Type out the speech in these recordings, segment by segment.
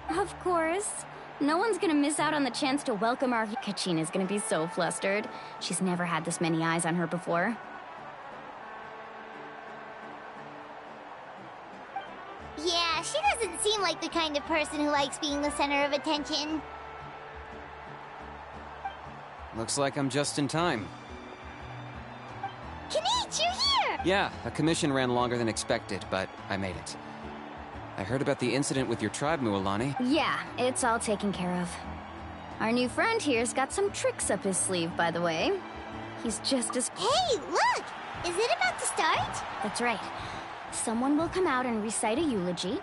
Of course. No one's gonna miss out on the chance to welcome our... Kachina's gonna be so flustered. She's never had this many eyes on her before. Yeah, she doesn't seem like the kind of person who likes being the center of attention. Looks like I'm just in time. Kanich, you're here! Yeah, a commission ran longer than expected, but I made it. I heard about the incident with your tribe, Mualani. Yeah, it's all taken care of. Our new friend here's got some tricks up his sleeve, by the way. He's just as... Hey, look! Is it about to start? That's right. Someone will come out and recite a eulogy.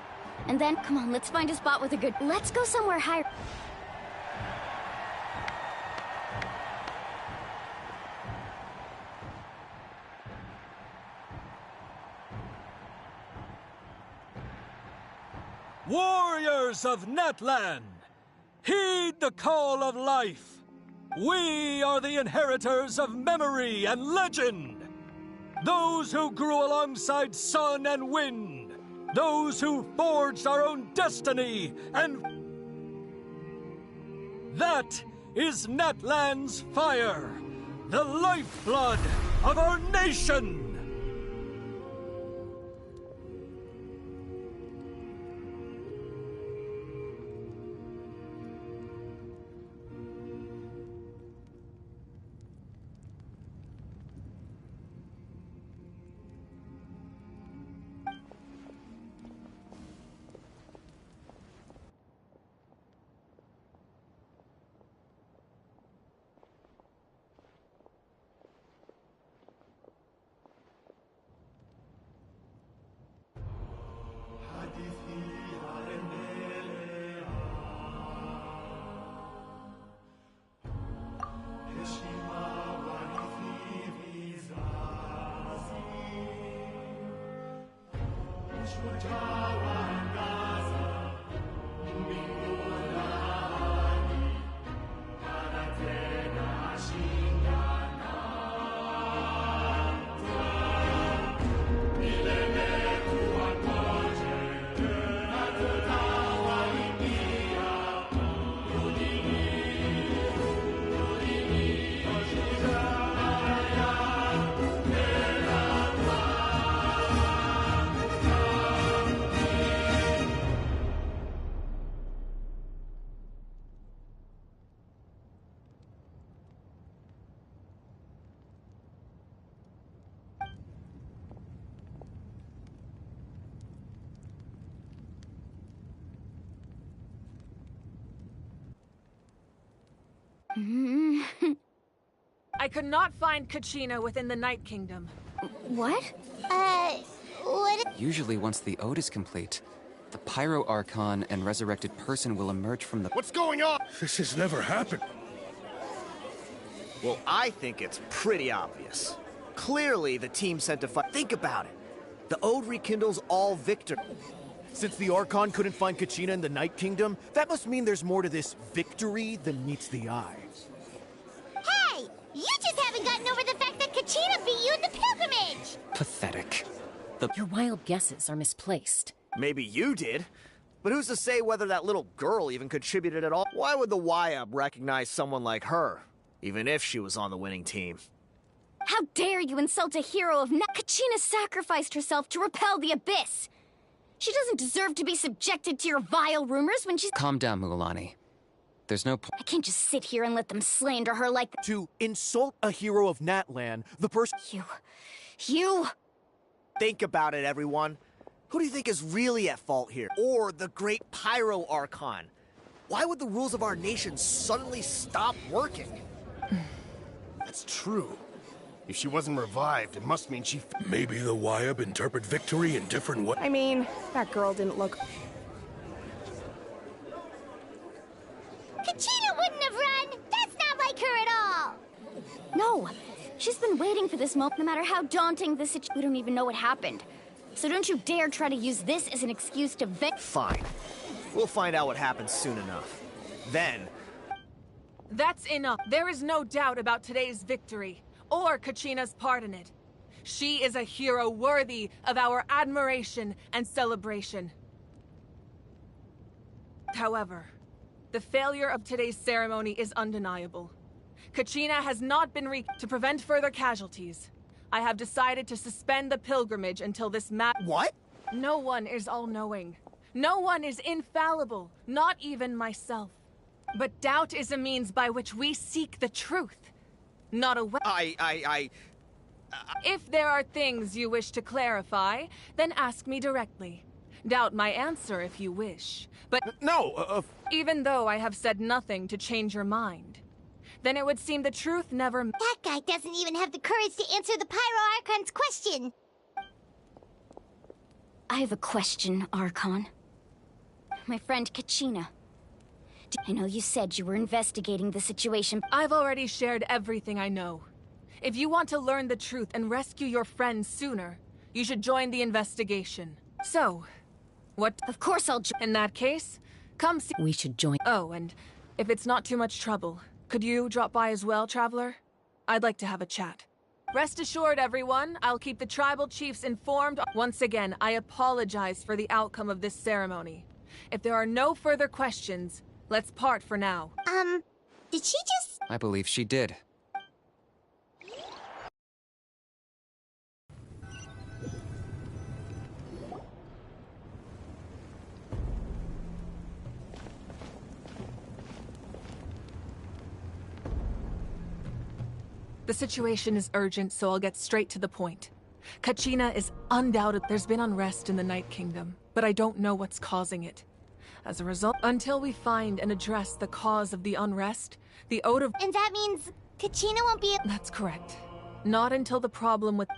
And then, come on, let's find a spot with a good... Let's go somewhere higher. Warriors of Natlan, heed the call of life. We are the inheritors of memory and legend. Those who grew alongside sun and wind. Those who forged our own destiny and... That is Natlan's fire, the lifeblood of our nation. I could not find Kachina within the Night Kingdom. What? What? Usually once the ode is complete, the Pyro Archon and resurrected person will emerge from the... What's going on? This has never happened. Well, I think it's pretty obvious. Clearly, the team sent to fight. Think about it. The ode rekindles all victor. Since the Archon couldn't find Kachina in the Night Kingdom, that must mean there's more to this victory than meets the eye. Hey! You just haven't gotten over the fact that Kachina beat you in the pilgrimage! Pathetic. Your wild guesses are misplaced. Maybe you did. But who's to say whether that little girl even contributed at all? Why would the YUB recognize someone like her, even if she was on the winning team? How dare you insult a hero of Kachina sacrificed herself to repel the Abyss! She doesn't deserve to be subjected to your vile rumors when she's— Calm down, Mualani. There's no point. I can't just sit here and let them slander her like— To insult a hero of Natlan, the person— You... Think about it, everyone. Who do you think is really at fault here? Or the great Pyro Archon? Why would the rules of our nation suddenly stop working? That's true. If she wasn't revived, it must mean she... Maybe the YUB interpret victory in different ways. I mean, that girl didn't look... Kachina wouldn't have run! That's not like her at all! No! She's been waiting for this moment, no matter how daunting the situation. We don't even know what happened. So don't you dare try to use this as an excuse to Fine. We'll find out what happens soon enough. Then... That's enough. There is no doubt about today's victory, or Kachina's part in it. She is a hero worthy of our admiration and celebration. However, the failure of today's ceremony is undeniable. Kachina has not been to prevent further casualties. I have decided to suspend the pilgrimage until this What? No one is all-knowing. No one is infallible, not even myself. But doubt is a means by which we seek the truth, not a way. If there are things you wish to clarify, then ask me directly. Doubt my answer if you wish. But No, even though I have said nothing to change your mind, then it would seem the truth never... That guy doesn't even have the courage to answer the Pyro Archon's question. I have a question, Archon. My friend Kachina. I know you said you were investigating the situation. I've already shared everything I know. If you want to learn the truth and rescue your friends sooner, you should join the investigation. So, what... Of course I'll join. In that case, come see... We should join. Oh, and if it's not too much trouble, could you drop by as well, Traveler? I'd like to have a chat. Rest assured, everyone, I'll keep the tribal chiefs informed. Once again, I apologize for the outcome of this ceremony. If there are no further questions, let's part for now. Did she just... I believe she did. The situation is urgent, so I'll get straight to the point. Kachina is undoubted. There's been unrest in the Night Kingdom, but I don't know what's causing it. As a result, until we find and address the cause of the unrest, the Ode of... And that means Kachina won't be... That's correct. Not until the problem with...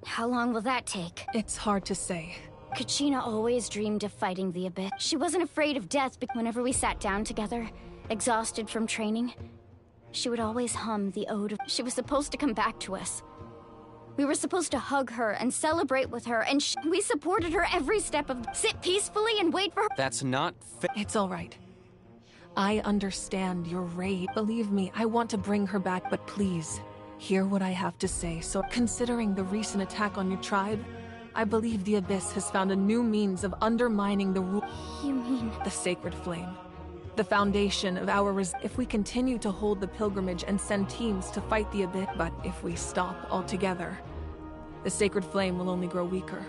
How long will that take? It's hard to say. Kachina always dreamed of fighting the Abyss. She wasn't afraid of death, but whenever we sat down together, exhausted from training, she would always hum the ode. She was supposed to come back to us. We were supposed to hug her and celebrate with her, and we supported her every step of... Sit peacefully and wait for her... That's not It's all right. I understand your rage. Believe me, I want to bring her back, but please, hear what I have to say. So, considering the recent attack on your tribe, I believe the Abyss has found a new means of undermining the rule... You mean... The sacred flame. The foundation of our if we continue to hold the pilgrimage and send teams to fight the Abyss, but if we stop altogether, the sacred flame will only grow weaker.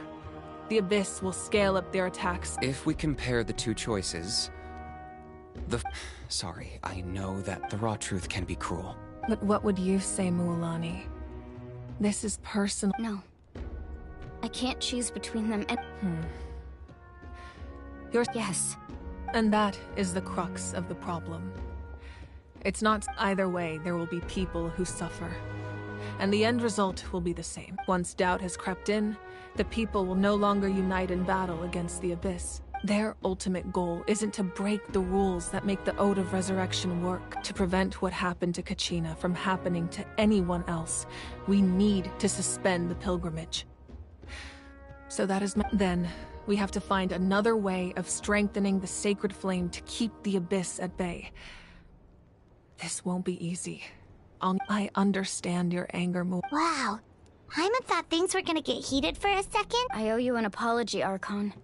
The Abyss will scale up their attacks. If we compare the two choices, Sorry, I know that the raw truth can be cruel. But what would you say, Mualani? This is personal. No. I can't choose between them and... Yes. And that is the crux of the problem. It's not either way, there will be people who suffer. And the end result will be the same. Once doubt has crept in, the people will no longer unite in battle against the Abyss. Their ultimate goal isn't to break the rules that make the Ode of Resurrection work. To prevent what happened to Kachina from happening to anyone else, we need to suspend the pilgrimage. So that is Then, we have to find another way of strengthening the sacred flame to keep the abyss at bay. This won't be easy. I understand your anger more. Wow. Paimon thought things were gonna get heated for a second. I owe you an apology, Archon.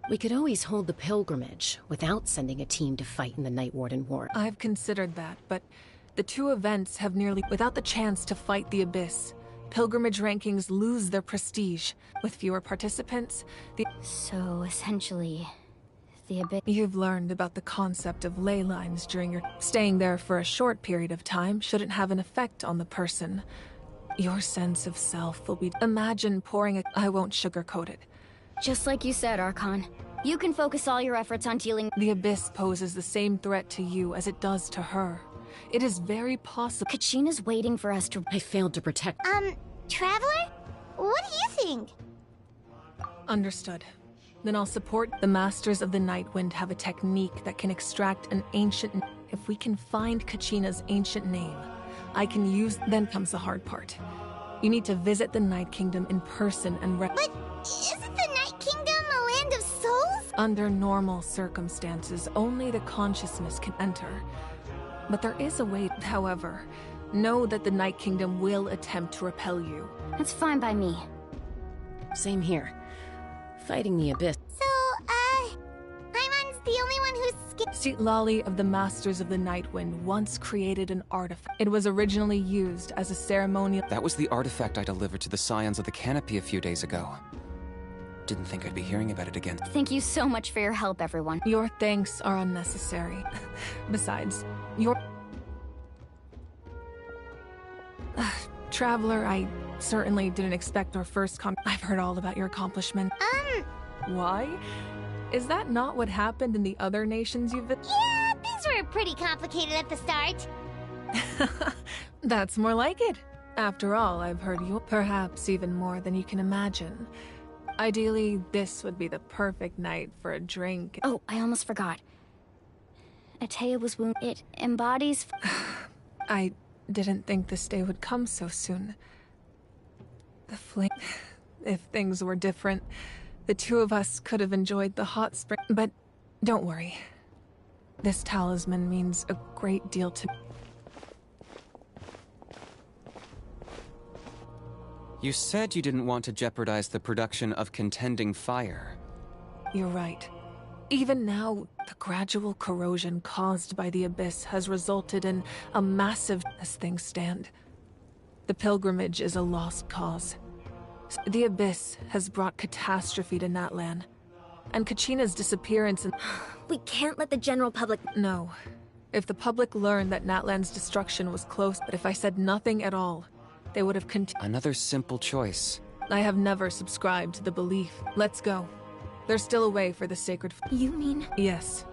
We could always hold the pilgrimage without sending a team to fight in the Night Warden War. I've considered that, but the two events have nearly... Without the chance to fight the abyss, pilgrimage rankings lose their prestige. With fewer participants, So, essentially, the abyss... You've learned about the concept of ley lines during your... Staying there for a short period of time shouldn't have an effect on the person. Your sense of self will be... Imagine pouring a... I won't sugarcoat it. Just like you said, Archon. You can focus all your efforts on dealing... The abyss poses the same threat to you as it does to her. It is very possible... Kachina's waiting for us to... I failed to protect... Traveler? What do you think? Understood. Then I'll support... The Masters of the Nightwind have a technique that can extract an ancient... If we can find Kachina's ancient name, I can use... Then comes the hard part. You need to visit the Night Kingdom in person and... But isn't the Night Kingdom a land of souls? Under normal circumstances, only the consciousness can enter. But there is a way, however. Know that the Night Kingdom will attempt to repel you. That's fine by me. Same here. Fighting the abyss. So, Paimon's the only one who's Seat Lolly of the Masters of the Nightwind once created an artifact. It was originally used as a ceremonial... That was the artifact I delivered to the Scions of the Canopy a few days ago. Didn't think I'd be hearing about it again. Thank you so much for your help, everyone. Your thanks are unnecessary. Besides, your... Traveler, I certainly didn't expect our first I've heard all about your accomplishment. Why? Is that not what happened in the other nations you've been... Yeah, things were pretty complicated at the start. That's more like it. After all, I've heard you... Perhaps even more than you can imagine. Ideally, this would be the perfect night for a drink. Oh, I almost forgot. Atea was wounded. It embodies... I didn't think this day would come so soon. The flame... If things were different, the two of us could have enjoyed the hot spring. But don't worry. This talisman means a great deal to me. You said you didn't want to jeopardize the production of contending fire. You're right. Even now, the gradual corrosion caused by the abyss has resulted in a massive... As things stand, the pilgrimage is a lost cause. The abyss has brought catastrophe to Natlan, and Kachina's disappearance and... We can't let the general public... No. If the public learned that Natlan's destruction was close, but if I said nothing at all, they would have continued... Another simple choice. I have never subscribed to the belief. Let's go. There's still a way for the sacred... You mean... Yes.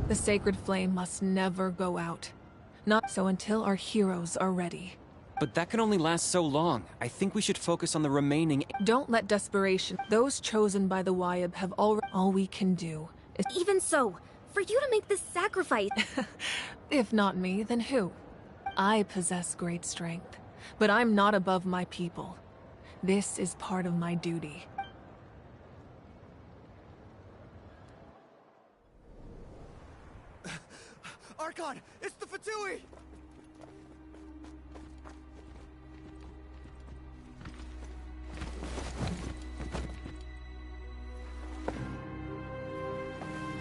The sacred flame must never go out. Not so until our heroes are ready. But that can only last so long. I think we should focus on the remaining... Don't let desperation... Those chosen by the Wyab have all we can do is... Even so, for you to make this sacrifice... If not me, then who? I possess great strength, but I'm not above my people. This is part of my duty. Archon, it's the Fatui!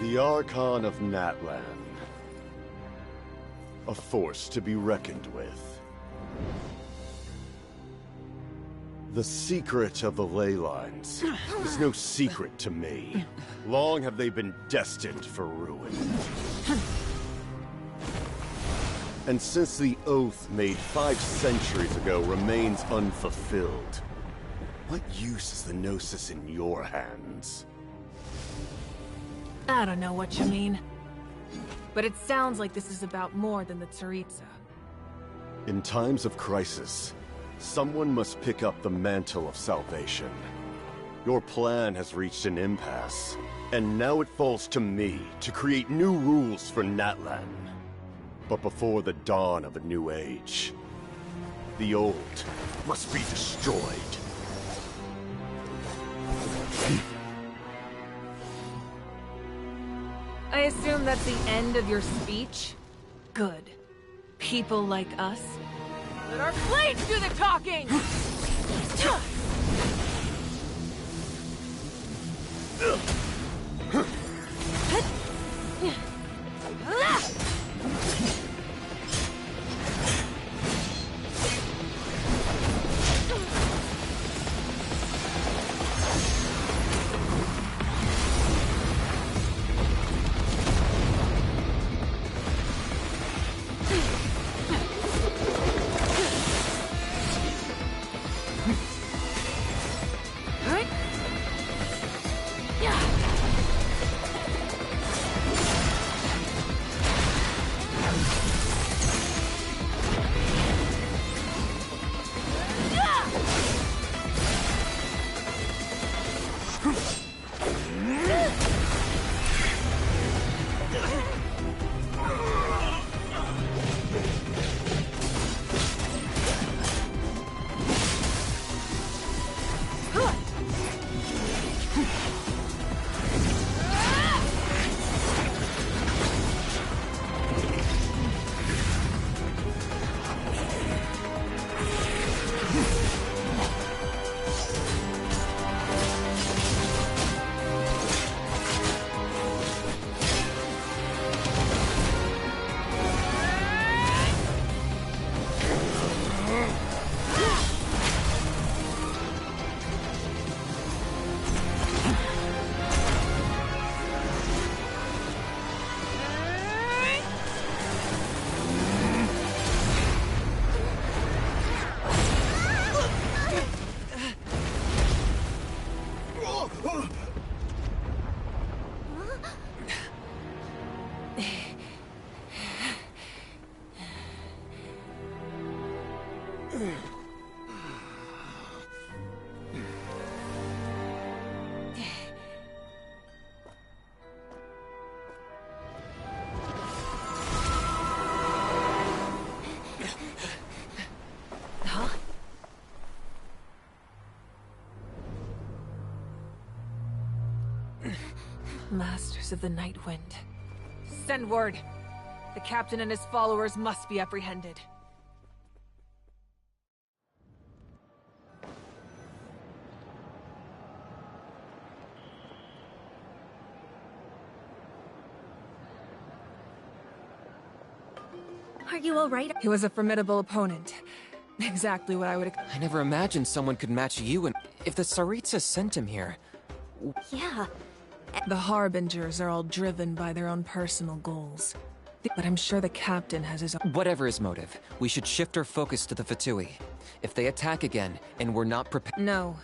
The Archon of Natlan. A force to be reckoned with. The secret of the ley lines is no secret to me. Long have they been destined for ruin. And since the oath made 5 centuries ago remains unfulfilled, what use is the Gnosis in your hands? I don't know what you mean. But it sounds like this is about more than the Tsaritsa. In times of crisis, someone must pick up the mantle of salvation. Your plan has reached an impasse, and now it falls to me to create new rules for Natlan. But before the dawn of a new age, the old must be destroyed. I assume that's the end of your speech? Good. People like us. Let our blades do the talking! Masters of the Night Wind. Send word. The captain and his followers must be apprehended. Are you all right? He was a formidable opponent. Exactly what I would... I never imagined someone could match you, and if the Tsaritsa sent him here... Yeah. The Harbingers are all driven by their own personal goals. But I'm sure the captain has his own... Whatever his motive, we should shift our focus to the Fatui. If they attack again, and we're not prepared... No.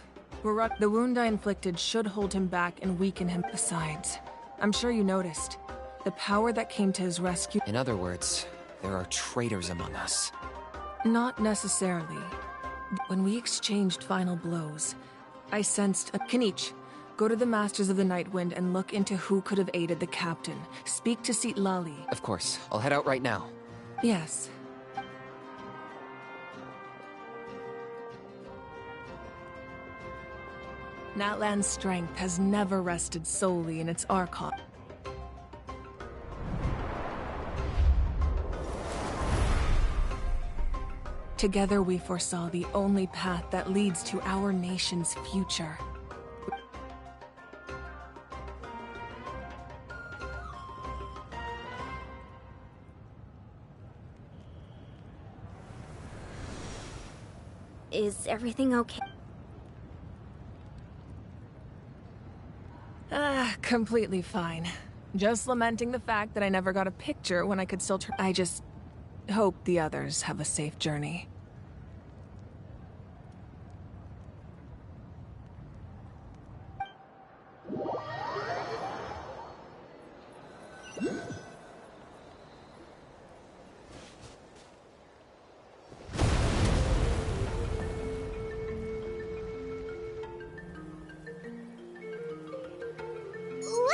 The wound I inflicted should hold him back and weaken him. Besides, I'm sure you noticed. The power that came to his rescue... In other words, there are traitors among us. Not necessarily. When we exchanged final blows, I sensed a... Kinich, go to the Masters of the Night Wind and look into who could have aided the captain. Speak to Seat Lali. Of course. I'll head out right now. Yes. Natlan's strength has never rested solely in its Archon. Together we foresaw the only path that leads to our nation's future. Is everything okay? Completely fine. Just lamenting the fact that I never got a picture when I could still turn. I just hope the others have a safe journey.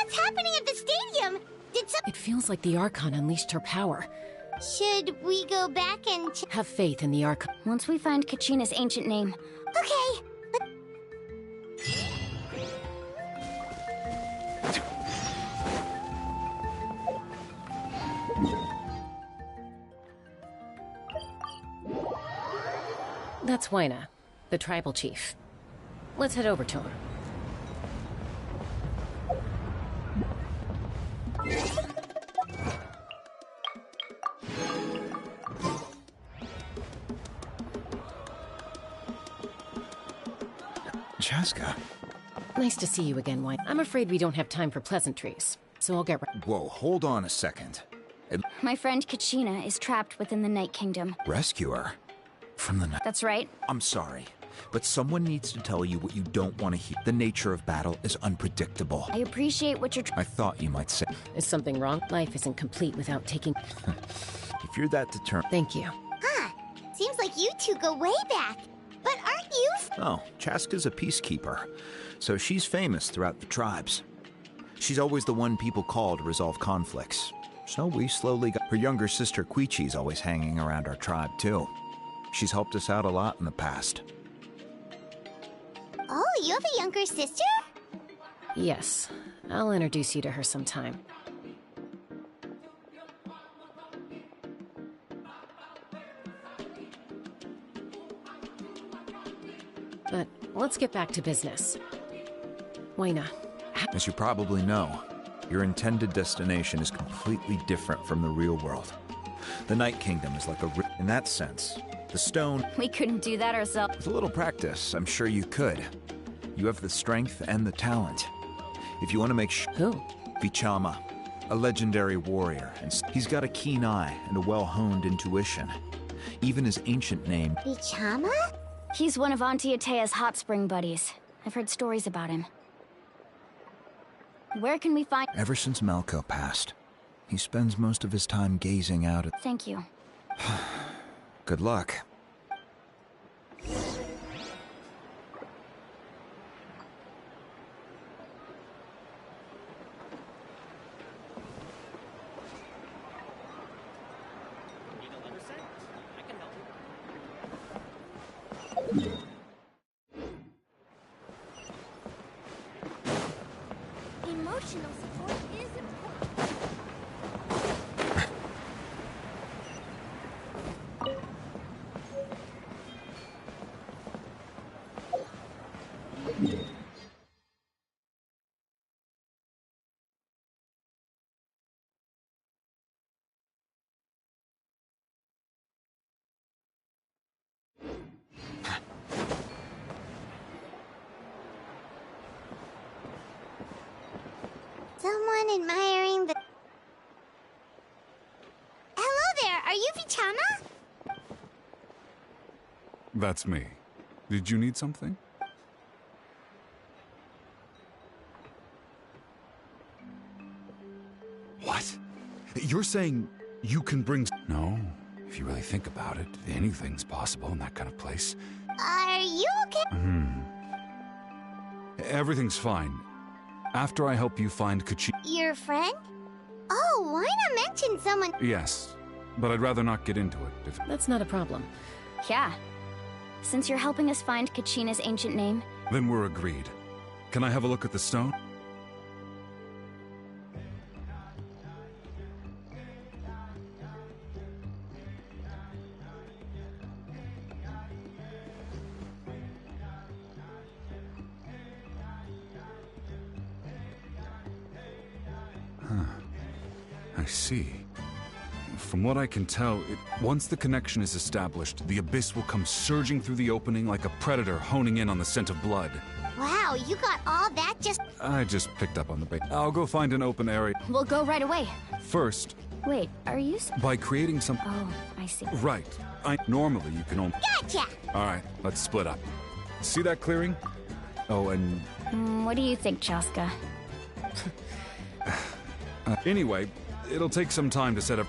What's happening at the stadium? Did some... It feels like the Archon unleashed her power. Should we go back and... Have faith in the Archon. Once we find Kachina's ancient name. Okay. That's Wyna, the tribal chief. Let's head over to him. Chaska. Nice to see you again, Wyna. I'm afraid we don't have time for pleasantries, so I'll get right. Whoa, hold on a second. My friend Kachina is trapped within the Night Kingdom. Rescue her? From the night. That's right. I'm sorry, but someone needs to tell you what you don't want to hear. The nature of battle is unpredictable. I appreciate what you're I thought you might say. Is something wrong? Life isn't complete without taking... If you're that determined... Thank you. Huh. Seems like you two go way back. But aren't you... Oh, Chaska's a peacekeeper, so she's famous throughout the tribes. She's always the one people call to resolve conflicts. So we slowly got... Her younger sister Quichi's always hanging around our tribe, too. She's helped us out a lot in the past. Oh, you have a younger sister? Yes. I'll introduce you to her sometime. But let's get back to business. Wyna. As you probably know, your intended destination is completely different from the real world. The Night Kingdom is like a... In that sense, the stone... We couldn't do that ourselves. With a little practice, I'm sure you could. You have the strength and the talent. If you want to make Who? Vichama, a legendary warrior, and he's got a keen eye and a well-honed intuition. Even his ancient name... Vichama? He's one of Auntie Atea's hot spring buddies. I've heard stories about him. Where can we find... Ever since Malco passed, he spends most of his time gazing out at... Thank you. Good luck. Emotional support is important. Someone admiring the... Hello there, are you Vichama? That's me. Did you need something? What? You're saying you can bring... No. If you really think about it, anything's possible in that kind of place. Are you okay? Everything's fine. After I help you find Kachi... Your friend? Oh, why not mention someone... Yes, but I'd rather not get into it if... That's not a problem. Yeah. Since you're helping us find Kachina's ancient name... Then we're agreed. Can I have a look at the stone? I see. From what I can tell, once the connection is established, the abyss will come surging through the opening like a predator honing in on the scent of blood. Wow, you got all that just... I just picked up on the bait. I'll go find an open area. We'll go right away. First... Wait, are you... By creating some... Oh, I see. Right. Normally you can only... Gotcha! Alright, let's split up. See that clearing? Oh, and... What do you think, Chaska? Anyway, it'll take some time to set up...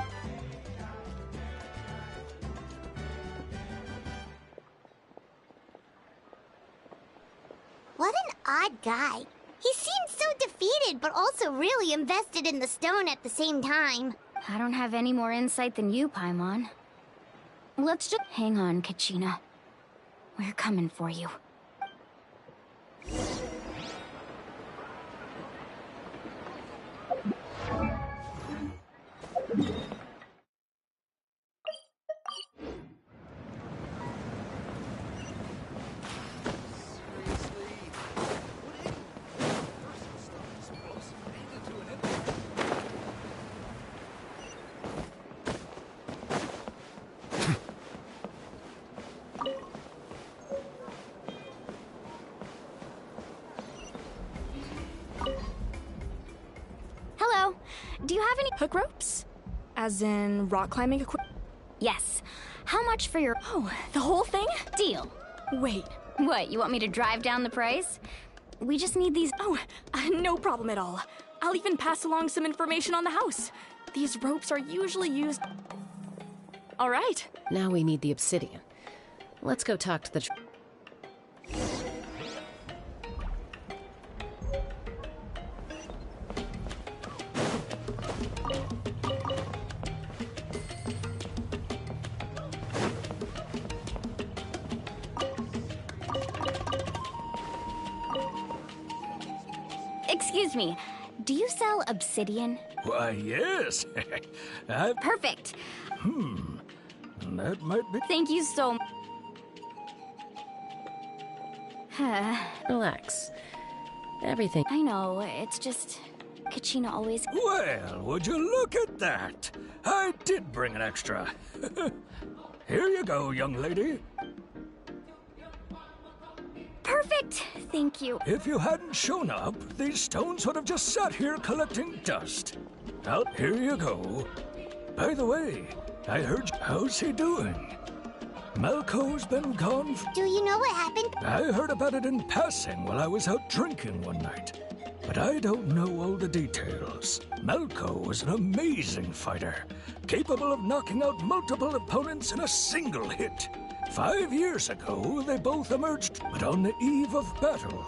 What an odd guy. He seemed so defeated, but also really invested in the stone at the same time. I don't have any more insight than you, Paimon. Let's just hang on, Kachina. We're coming for you. Hello. Do you have any hook ropes? As in rock climbing equipment? Yes. How much for your... Oh, the whole thing? Deal. Wait. What, you want me to drive down the price? We just need these... Oh, no problem at all. I'll even pass along some information on the house. These ropes are usually used... All right. Now we need the obsidian. Let's go talk to the... Excuse me, do you sell obsidian? Why, yes. Perfect. That might be... Thank you so much. Relax. Everything... I know, it's just... Kachina always... Well, would you look at that? I did bring an extra. Here you go, young lady. Perfect! Thank you. If you hadn't shown up, these stones would have just sat here collecting dust. Well, here you go. By the way, I heard... How's he doing? Malco's been gone... Do you know what happened? I heard about it in passing while I was out drinking one night. But I don't know all the details. Malco was an amazing fighter, capable of knocking out multiple opponents in a single hit. 5 years ago, they both emerged, but on the eve of battle,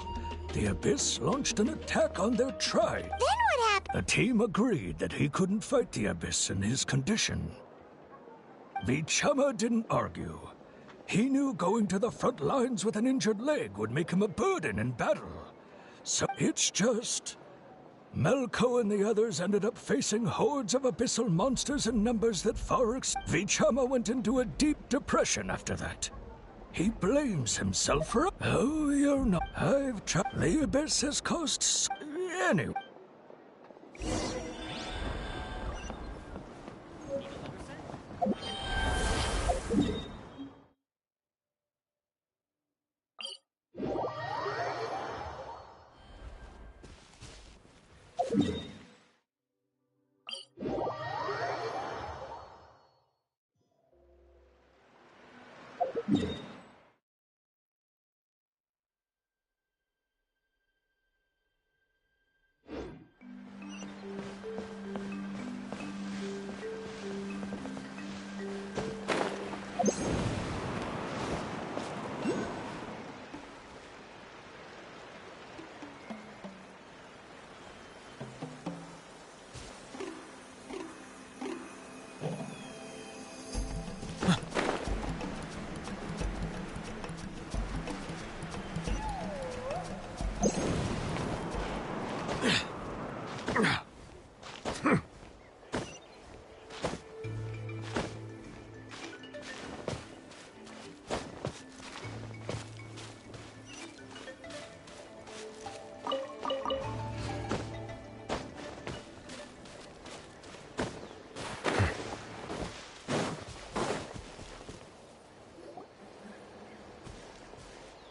the Abyss launched an attack on their tribe. Then what happened? The team agreed that he couldn't fight the Abyss in his condition. Vichama didn't argue. He knew going to the front lines with an injured leg would make him a burden in battle. So it's just... Malco and the others ended up facing hordes of abyssal monsters in numbers that far Vichama went into a deep depression after that. He blames himself for... Oh, you're not... I've tried... The Abyss has cost... Anyway...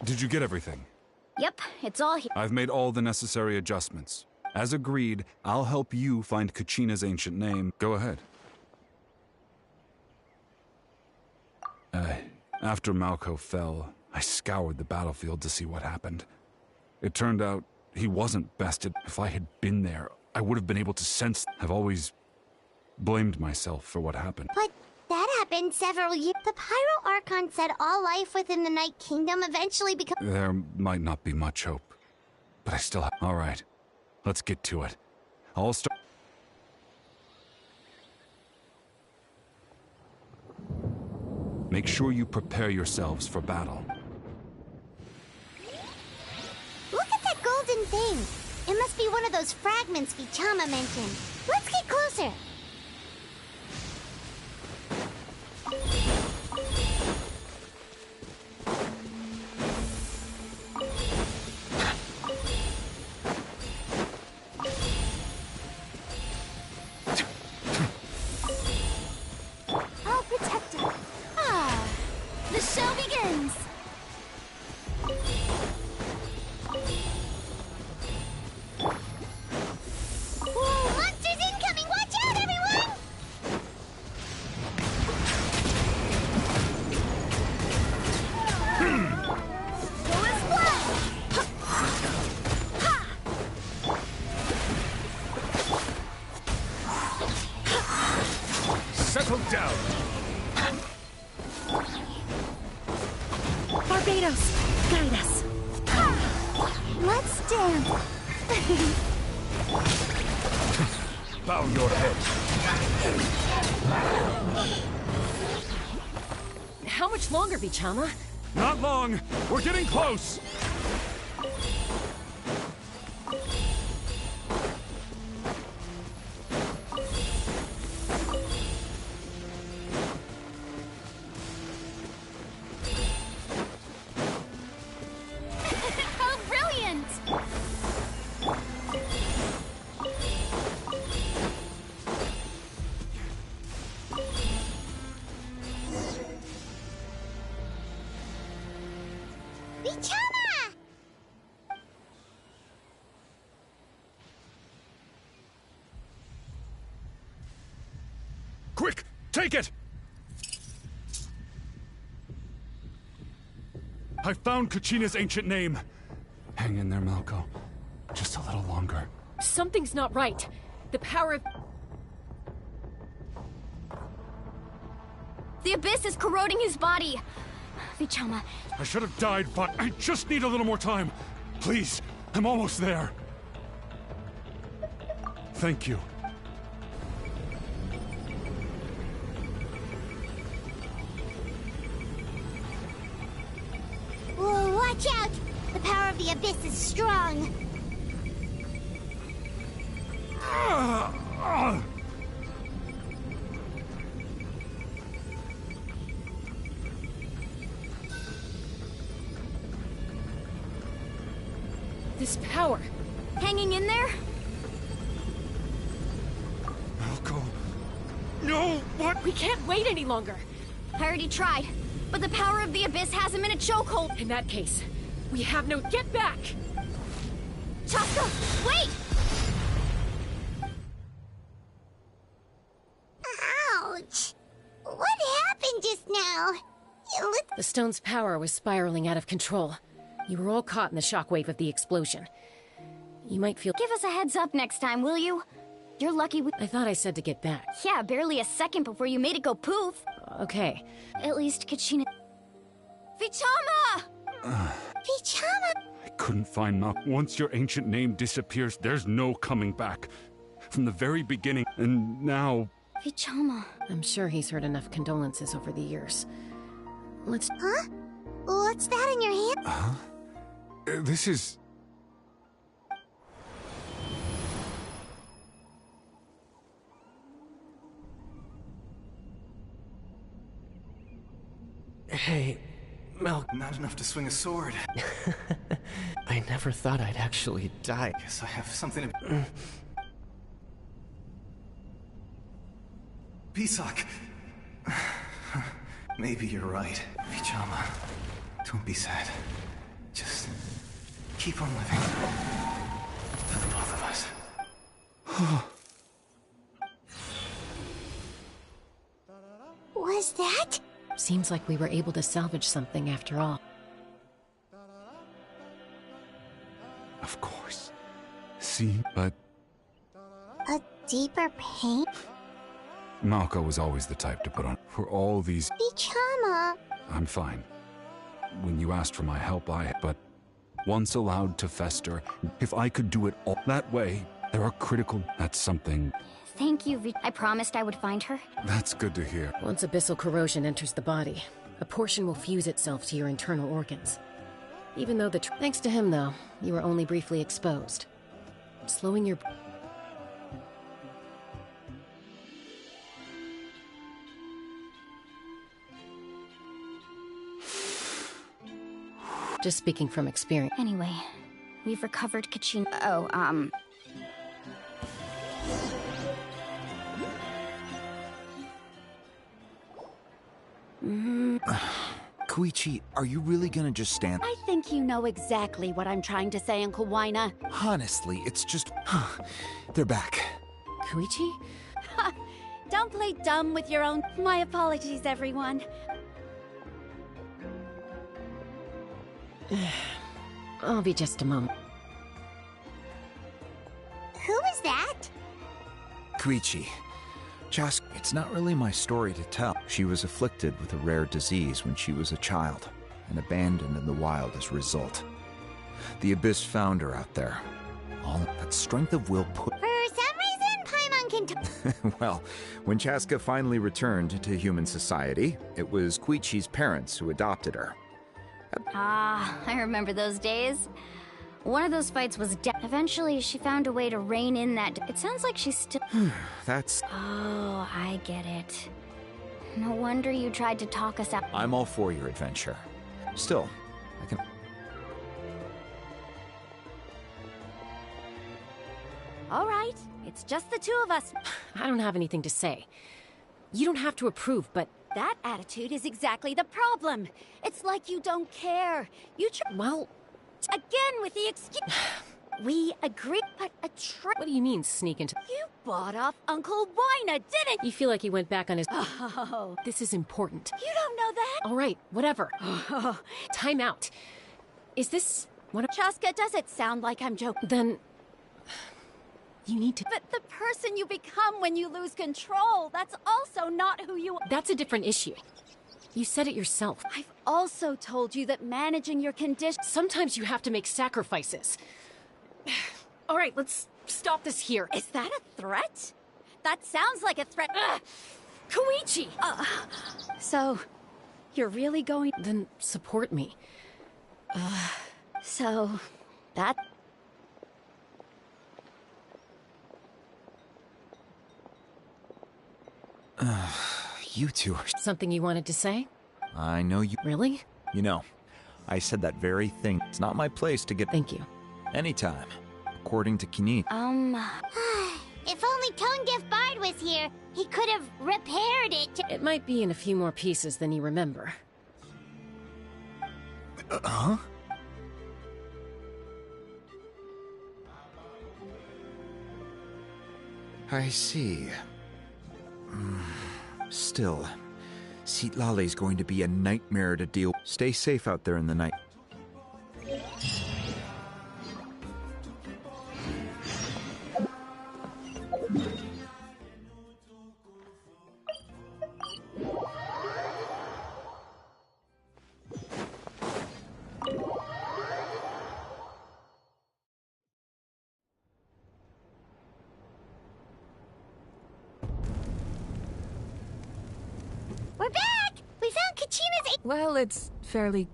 Did you get everything? Yep, it's all here. I've made all the necessary adjustments. As agreed, I'll help you find Kachina's ancient name. Go ahead. After Malco fell, I scoured the battlefield to see what happened. It turned out he wasn't bested. If I had been there, I would have been able to sense... I've always blamed myself for what happened. But that happened several years... The Pyro Archon said all life within the Night Kingdom eventually becomes... There might not be much hope, but I still have... All right. Let's get to it. I'll start. Make sure you prepare yourselves for battle. Look at that golden thing. It must be one of those fragments Vichama mentioned. Let's get closer. I'll protect her. Ah, the show begins. Whoa, monsters incoming! Watch out, everyone! Go as blood. Settle down. Barbados, guide us. Let's dance. Bow your head. How much longer, Vichama? Not long! We're getting close! How brilliant! Vichama! Quick! Take it! I found Kachina's ancient name. Hang in there, Malco. Just a little longer. Something's not right. The power of... The abyss is corroding his body. Vichama, I should have died, but I just need a little more time. Please, I'm almost there. Thank you. Whoa, watch out! The power of the abyss is strong. This power. hanging in there? Malco. No, what? We can't wait any longer. I already tried, but the power of the abyss has him in a chokehold. In that case, we have no... Get back! Chaska, wait! Ouch! What happened just now? The stone's power was spiraling out of control. You were all caught in the shockwave of the explosion. You might feel... Give us a heads up next time, will you? You're lucky we... I thought I said to get back. Yeah, barely a second before you made it go poof. Okay. At least Kachina... Vichama! Vichama! I couldn't find Malco. Once your ancient name disappears, there's no coming back. From the very beginning, and now... Vichama. I'm sure he's heard enough condolences over the years. Let's... Huh? What's that in your hand? Huh? This is... Hey, Mel, not enough to swing a sword. I never thought I'd actually die. Guess I have something to... Pisak. Maybe you're right. Vichama, don't be sad. Just keep on living. For the both of us. Was that? Seems like we were able to salvage something after all. Of course. See, but... A deeper pain? Malco was always the type to put on... For all these... Vichama! I'm fine. When you asked for my help, But... once allowed to fester. If I could do it all that way, there are critical... That's something... Thank you, I promised I would find her. That's good to hear. Once abyssal corrosion enters the body, a portion will fuse itself to your internal organs. Even though thanks to him, though, you were only briefly exposed. Slowing your... Just speaking from experience. Anyway, we've recovered Kachin. Koichi, are you really gonna just stand? I think you know exactly what I'm trying to say, Uncle Waina. Honestly, it's just... They're back. Koichi? Don't play dumb with your own... My apologies, everyone. I'll be just a moment. Who is that? Koichi. Just, it's not really my story to tell. She was afflicted with a rare disease when she was a child, and abandoned in the wild as a result. The Abyss found her out there. All that strength of will put... For some reason, Paimon can... Well, when Chaska finally returned to human society, it was Koichi's parents who adopted her. I remember those days. One of those fights was eventually, she found a way to rein in that... It sounds like she's still... That's... Oh, I get it. No wonder you tried to talk us out. I'm all for your adventure. Still, I can... All right, it's just the two of us. I don't have anything to say. You don't have to approve, but... That attitude is exactly the problem. It's like you don't care. Well... Again with the excuse... We agree, but a trick... What do you mean, sneak into... You bought off Uncle Waina, didn't you? You feel like he went back on his... Oh. This is important. You don't know that? All right, whatever. Time out. Is this... Chaska, does it sound like I'm joking? Then... You need to... But the person you become when you lose control, that's also not who you are. That's a different issue. You said it yourself. I've also told you that managing your condition... Sometimes you have to make sacrifices. All right, let's stop this here. Is that a threat? That sounds like a threat. Koichi! So, you're really going... Then support me. So, that... You two are... Something you wanted to say? I know you... Really? You know, I said that very thing. It's not my place to get... Thank you. Anytime. According to Kinit. If only Tonegif Bard was here, he could have repaired it. It might be in a few more pieces than you remember. Huh? I see. Still, Sitlale's going to be a nightmare to deal with. Stay safe out there in the night. We're back! We found Kachina's... Well, it's fairly...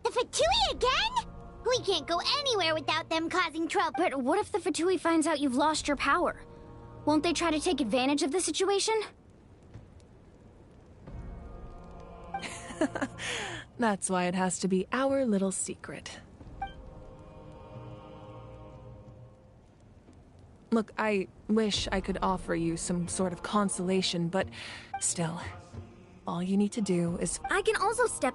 The Fatui again? We can't go anywhere without them causing trouble. But what if the Fatui finds out you've lost your power? Won't they try to take advantage of the situation? That's why it has to be our little secret. Look, I wish I could offer you some sort of consolation, but still, all you need to do is... I can also step...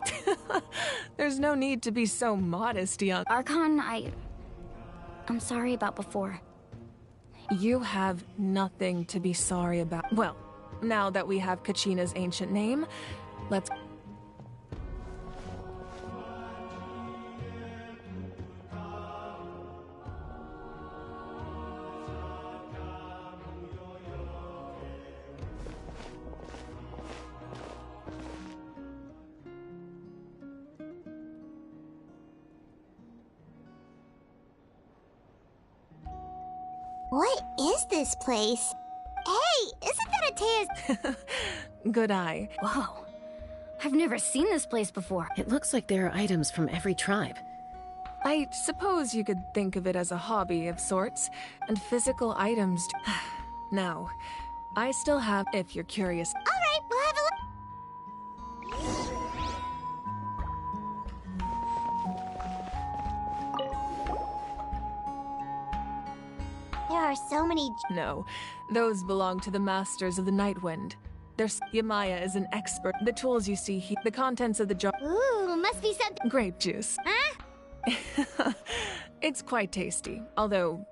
There's no need to be so modest, young... Archon, I'm sorry about before. You have nothing to be sorry about. Well, now that we have Kachina's ancient name, let's... What is this place? Hey, isn't that Atea's? Good eye. Whoa. I've never seen this place before. It looks like there are items from every tribe. I suppose you could think of it as a hobby of sorts, and physical items. Now, I still have, if you're curious. All right, we'll have a look. There are so many. No, those belong to the masters of the Nightwind. Yamaya is an expert. The tools you see here, the contents of the jar. Ooh, must be something. Grape juice. Huh? It's quite tasty, although.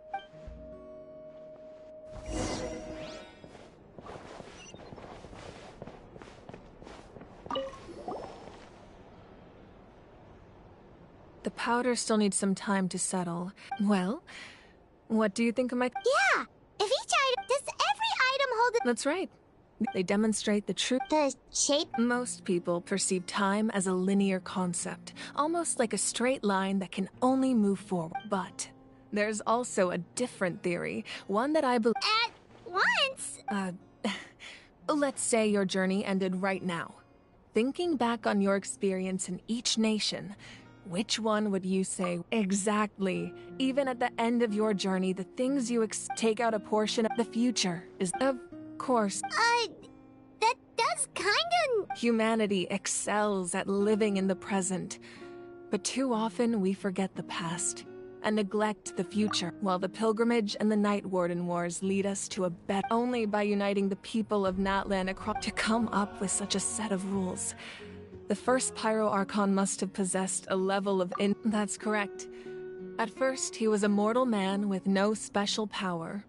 The powder still needs some time to settle. Well, what do you think of my. Yeah! If each item. Does every item hold a. That's right. They demonstrate the truth. The shape? Most people perceive time as a linear concept, almost like a straight line that can only move forward. But there's also a different theory, one that I believe. At once? Let's say your journey ended right now. Thinking back on your experience in each nation, which one would you say exactly? Even at the end of your journey, the things you take out a portion of the future is, of course. That does kinda. Humanity excels at living in the present, but too often we forget the past and neglect the future, while the pilgrimage and the Night Warden Wars lead us to a better. Only by uniting the people of Natlan across to come up with such a set of rules. The first Pyro Archon must have possessed a level of That's correct. At first, he was a mortal man with no special power.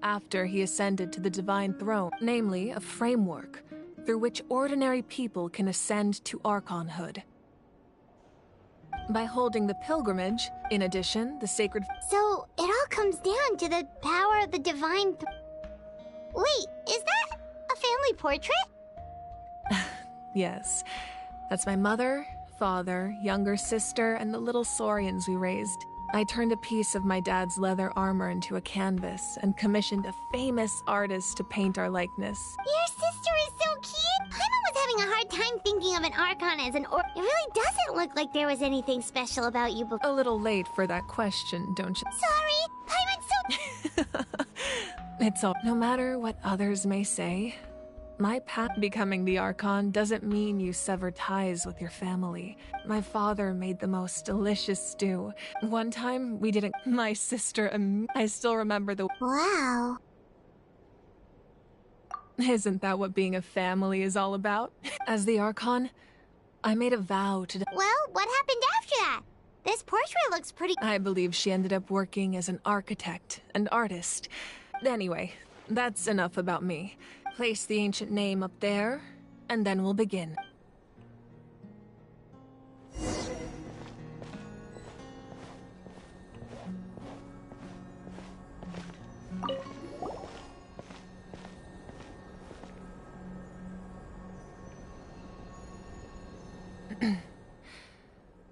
After he ascended to the Divine Throne, namely a framework through which ordinary people can ascend to Archonhood. By holding the pilgrimage, in addition, the sacred... So, it all comes down to the power of the Divine Wait, is that a family portrait? Yes. That's my mother, father, younger sister, and the little Saurians we raised. I turned a piece of my dad's leather armor into a canvas and commissioned a famous artist to paint our likeness. Your sister is so cute! Paimon was having a hard time thinking of an Archon as an It really doesn't look like there was anything special about you before. A little late for that question, don't you? Sorry! Paimon's so... It's all... No matter what others may say, my path becoming the Archon doesn't mean you sever ties with your family. My father made the most delicious stew. One time, we didn't... My sister... I still remember the... Wow. Isn't that what being a family is all about? As the Archon, I made a vow to... Well, what happened after that? This portrait looks pretty... I believe she ended up working as an architect and artist. Anyway, that's enough about me. Place the ancient name up there, and then we'll begin.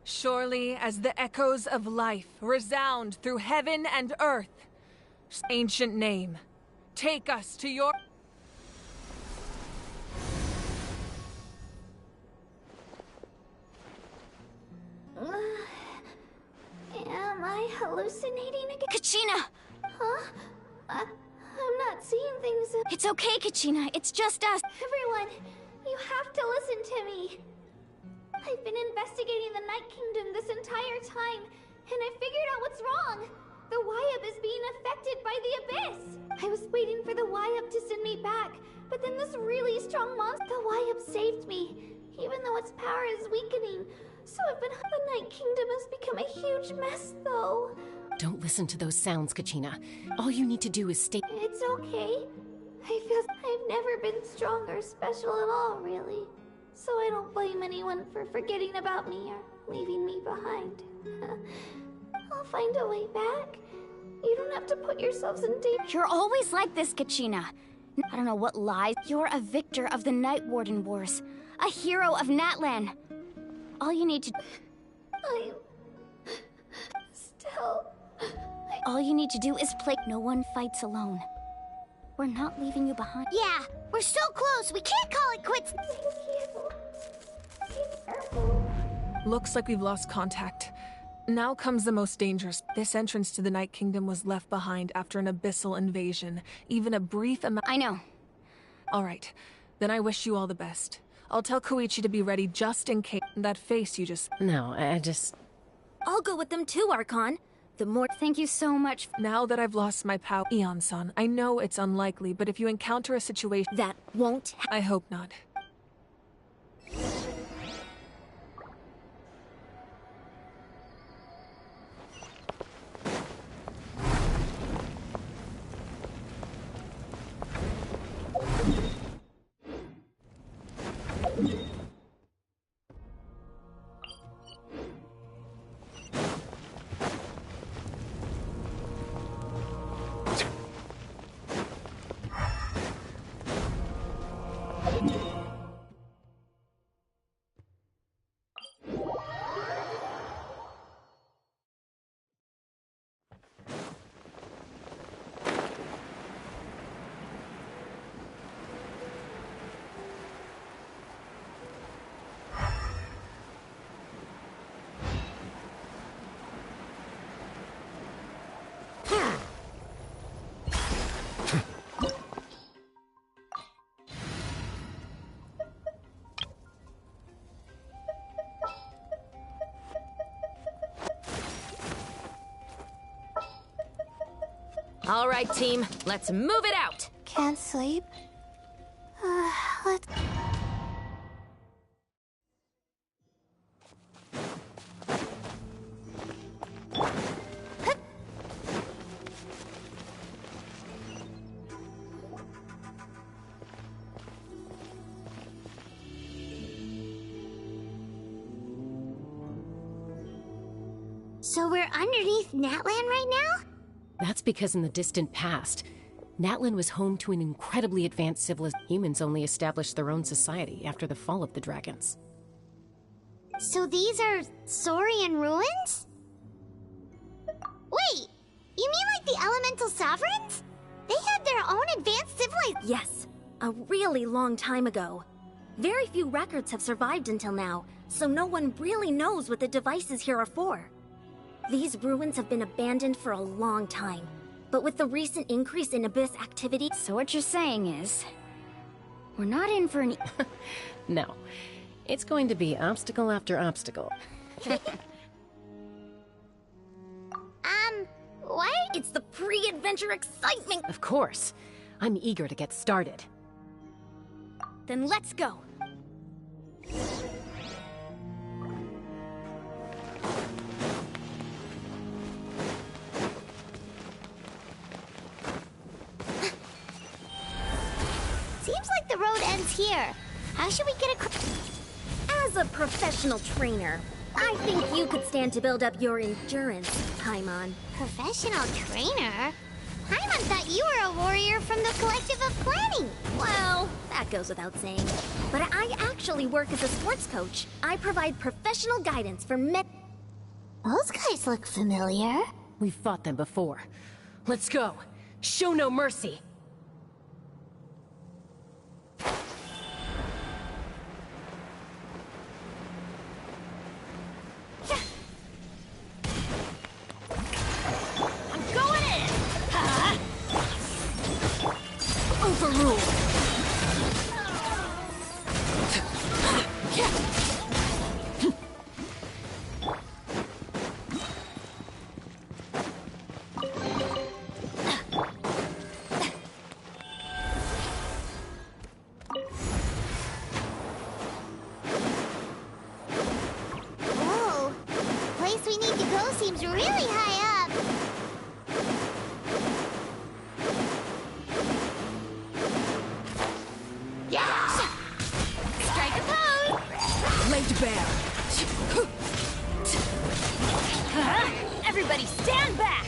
Surely as the echoes of life resound through heaven and earth, ancient name, take us to your... Am I hallucinating again? Kachina! Huh? I'm not seeing things. It's okay, Kachina. It's just us. Everyone, you have to listen to me. I've been investigating the Night Kingdom this entire time, and I figured out what's wrong. The Wyup is being affected by the Abyss. I was waiting for the Wyup to send me back, but then this really strong monster, the Wyup saved me, even though its power is weakening. So the Night Kingdom has become a huge mess, though. Don't listen to those sounds, Kachina. All you need to do is stay... It's okay. I feel I've never been strong or special at all, really. So I don't blame anyone for forgetting about me or leaving me behind. I'll find a way back. You don't have to put yourselves in danger. You're always like this, Kachina. I don't know what lies. You're a victor of the Night Warden Wars. A hero of Natlan. All you need to... I'm... Still... I All you need to do is play. No one fights alone. We're not leaving you behind. Yeah, we're so close. We can't call it quits. Looks like we've lost contact. Now comes the most dangerous. This entrance to the Night Kingdom was left behind after an abyssal invasion. Even a brief amount— I know. All right. Then I wish you all the best. I'll tell Koichi to be ready just in case. That face you just— No, I just... I'll go with them too, Archon. The more— Thank you so much. Now that I've lost my power— Eon-san, I know it's unlikely, but if you encounter a situation— That won't— I hope not. All right, team, let's move it out. Can't sleep. Let's... So we're underneath Natlan right now? That's because in the distant past, Natlan was home to an incredibly advanced civilization. Humans only established their own society after the fall of the dragons. So these are Saurian ruins? Wait, you mean like the elemental sovereigns? They had their own advanced civilization? Yes, a really long time ago. Very few records have survived until now, so no one really knows what the devices here are for. These ruins have been abandoned for a long time, but with the recent increase in Abyss activity— So what you're saying is, we're not in for an... No. It's going to be obstacle after obstacle. What? It's the pre-adventure excitement! Of course. I'm eager to get started. Then let's go! Seems like the road ends here. How should we get across? As a professional trainer, I think you could stand to build up your endurance, Paimon. Professional trainer? Paimon thought you were a warrior from the Collective of Planning. Well, that goes without saying. But I actually work as a sports coach. I provide professional guidance for men. Those guys look familiar. We've fought them before. Let's go. Show no mercy. Seems really high up. Yeah! Strike a pose! Laid bare. Everybody stand back!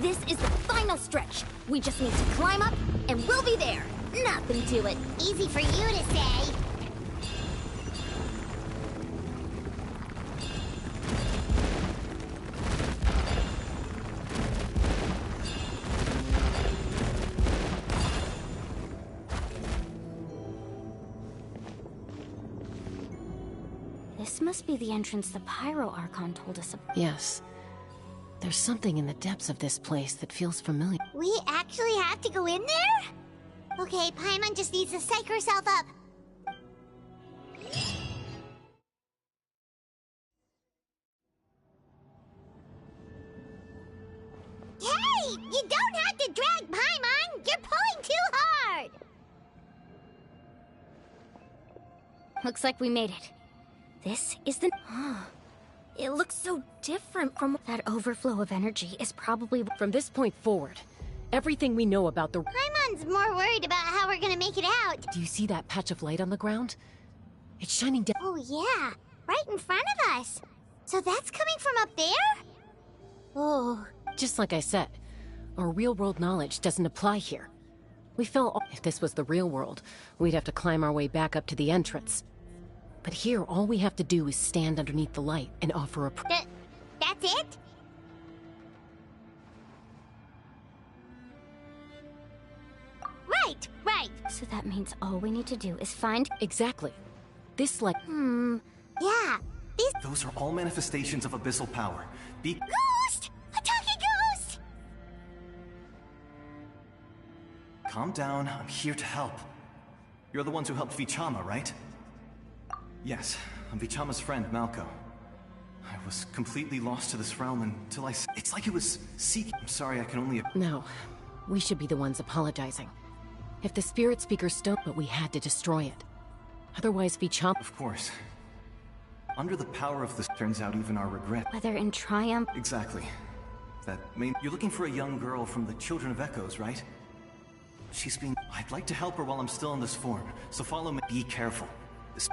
This is the final stretch. We just need to climb up, and we'll be there. Nothing to it. Easy for you to say. This must be the entrance the Pyro Archon told us about. Yes. There's something in the depths of this place that feels familiar. We actually have to go in there? Okay, Paimon just needs to psych herself up. Hey! You don't have to drag Paimon! You're pulling too hard! Looks like we made it. This is the... It looks so different from... That overflow of energy is probably... From this point forward, everything we know about the... Paimon's more worried about how we're gonna make it out. Do you see that patch of light on the ground? It's shining down... Oh yeah, right in front of us. So that's coming from up there? Oh. Just like I said, our real-world knowledge doesn't apply here. We fell... If this was the real world, we'd have to climb our way back up to the entrance. But here, all we have to do is stand underneath the light and offer a... That's it? Right. So that means all we need to do is find... Exactly. This light... Yeah, these... Those are all manifestations of abyssal power. Ghost! A talking ghost! Calm down, I'm here to help. You're the ones who helped Vichama, right? Yes, I'm Vichama's friend, Malco. I was completely lost to this realm until I... It's like it was seeking... I'm sorry, I can only... No, we should be the ones apologizing. If the Spirit Speaker stone... But we had to destroy it. Otherwise, Vichama... Of course. Under the power of this, turns out even our regret... Whether in triumph... Exactly. That main... You're looking for a young girl from the Children of Echoes, right? She's being... I'd like to help her while I'm still in this form, so follow me. Be careful. This...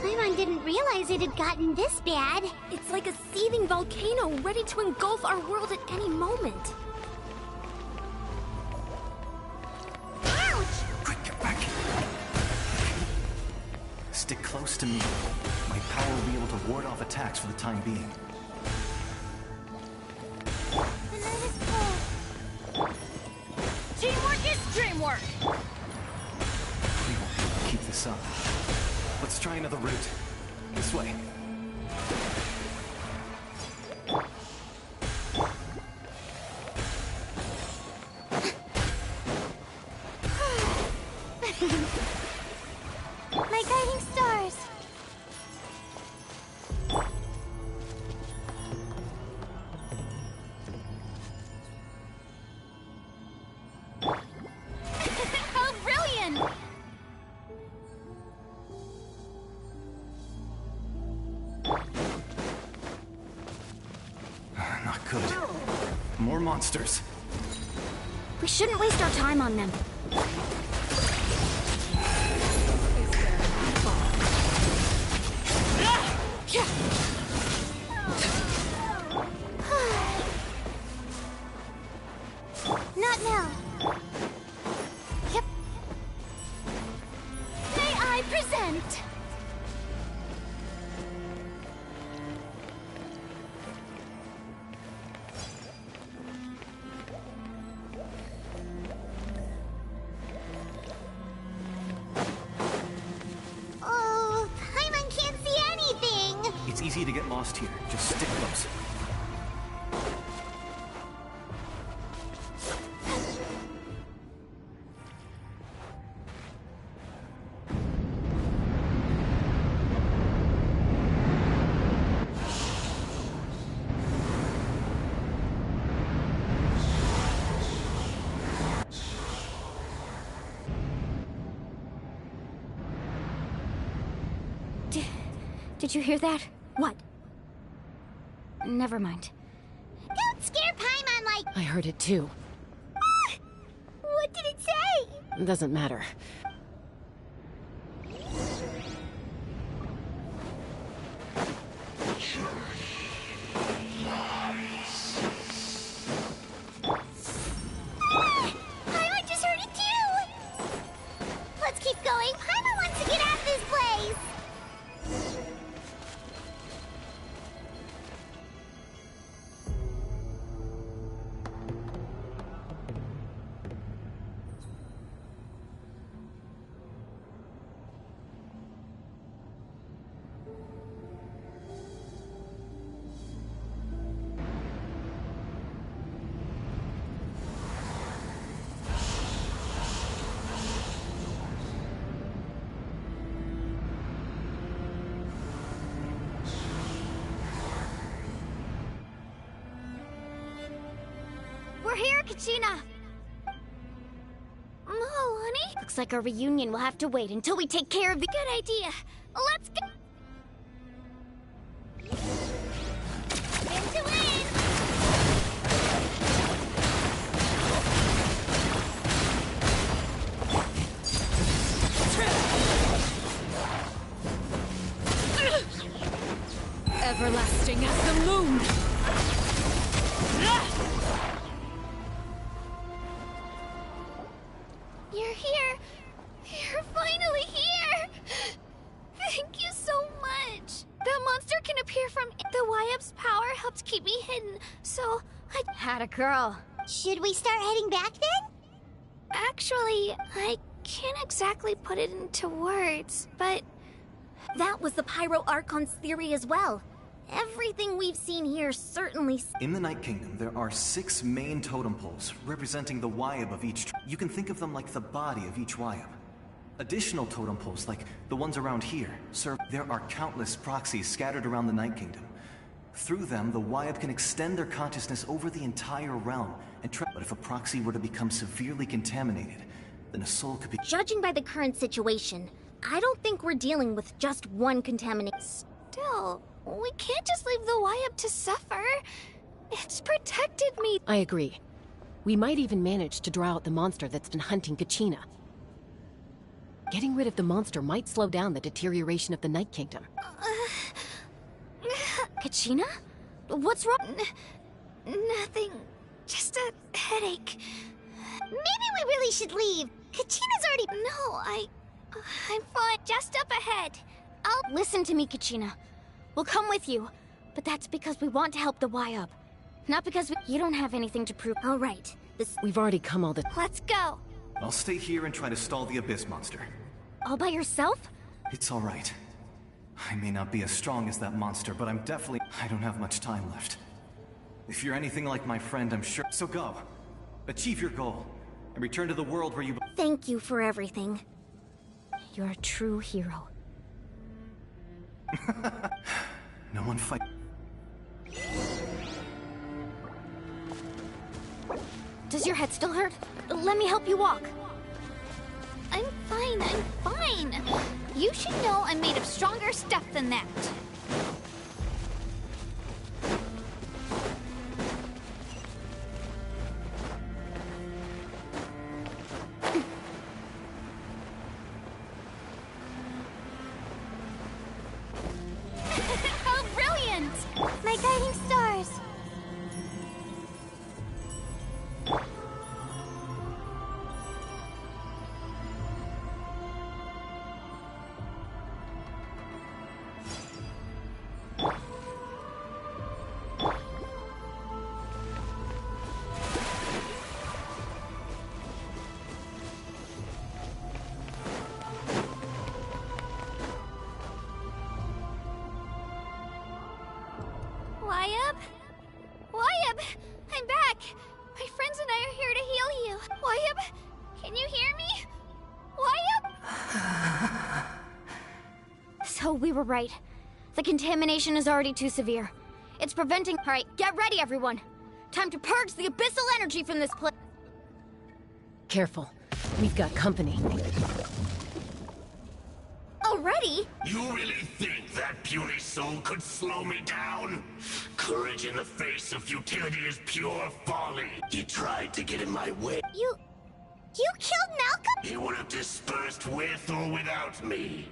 Paimon didn't realize it had gotten this bad. It's like a seething volcano ready to engulf our world at any moment. Ouch! Quick, get back! Stick close to me. My power will be able to ward off attacks for the time being. The night is cold. Teamwork is dreamwork! We will keep this up. Let's try another route. This way. My guiding stars. How brilliant! Not good. More monsters. We shouldn't waste our time on them. Not now. Yep. May I present? Oh, Paimon can't see anything. It's easy to get lost here. Just stick close. Did you hear that? What? Never mind. Don't scare Paimon like... I heard it too. What did it say? It doesn't matter. Kachina! Oh, honey? Looks like our reunion will have to wait until we take care of the— Good idea. Let's go! Into in! Everlasting as the moon! You're here! You're finally here! Thank you so much! That monster can appear from— The Wyab's power helped keep me hidden, so I— Had a girl. Should we start heading back then? Actually, I can't exactly put it into words, but— That was the Pyro Archon's theory as well. Everything we've seen here certainly— In the Night Kingdom, there are 6 main totem poles representing the Wyab of each You can think of them like the body of each Wyab. Additional totem poles, like the ones around here, serve— There are countless proxies scattered around the Night Kingdom. Through them, the Wyab can extend their consciousness over the entire realm and But if a proxy were to become severely contaminated, then a soul could be— Judging by the current situation, I don't think we're dealing with just one contamination. Still, we can't just leave the Wyab to suffer. It's protected me. I agree. We might even manage to draw out the monster that's been hunting Kachina. Getting rid of the monster might slow down the deterioration of the Night Kingdom. Kachina? What's wrong? Nothing. Just a headache. Maybe we really should leave. Kachina's already— No, I'm fine. Just up ahead. I'll— Listen to me, Kachina. We'll come with you, but that's because we want to help the Wyab. Not because you don't have anything to prove. All right. We've already come all the— Let's go. I'll stay here and try to stall the Abyss monster. All by yourself? It's all right. I may not be as strong as that monster, but I'm definitely— I don't have much time left. If you're anything like my friend, I'm sure— So go. Achieve your goal. And return to the world where you— Thank you for everything. You're a true hero. No one fight— Does your head still hurt? Let me help you walk. I'm fine. You should know I'm made of stronger stuff than that. How brilliant! My guiding stars. Wyab! I'm back! My friends and I are here to heal you. Wyab, can you hear me? Wyab? So we were right. The contamination is already too severe. It's preventing— All right, get ready, everyone. Time to purge the abyssal energy from this place. Careful. We've got company. Already? You really think that puny soul could slow me down? Courage in the face of futility is pure folly. He tried to get in my way. You killed Malcolm? He would have dispersed with or without me.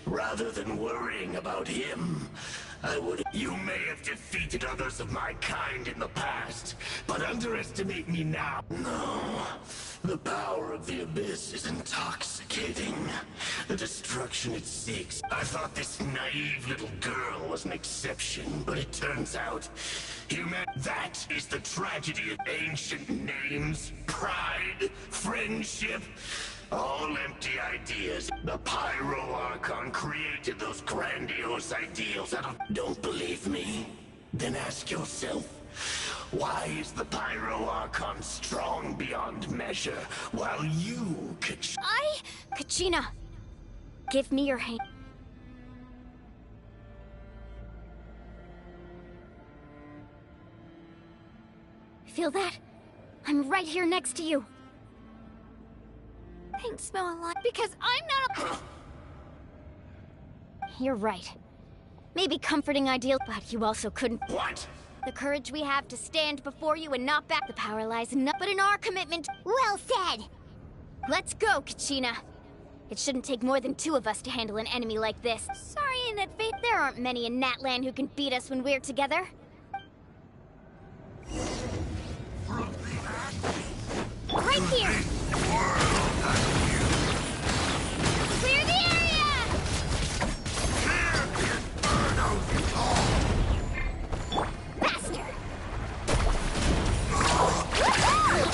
Rather than worrying about him, I would— You may have defeated others of my kind in the past, but underestimate me now. No. The power of the Abyss is intoxicating. The destruction it seeks. I thought this naive little girl was an exception, but it turns out that is the tragedy of ancient names, pride, friendship, all empty ideas. The Pyro Archon created those grandiose ideals out of— Don't believe me? Then ask yourself, why is the Pyro Archon strong beyond measure, while you, Kachina, give me your hand. Feel that? I'm right here next to you. Thanks, Moalani, because I'm not a... You're right. Maybe comforting ideal, but you also couldn't... What? The courage we have to stand before you and not back the power lies in but in our commitment. Well said! Let's go, Kachina. It shouldn't take more than 2 of us to handle an enemy like this. Sorry in advance. There aren't many in Natlan who can beat us when we're together. Right here! Clear the area! Faster! Woohoo!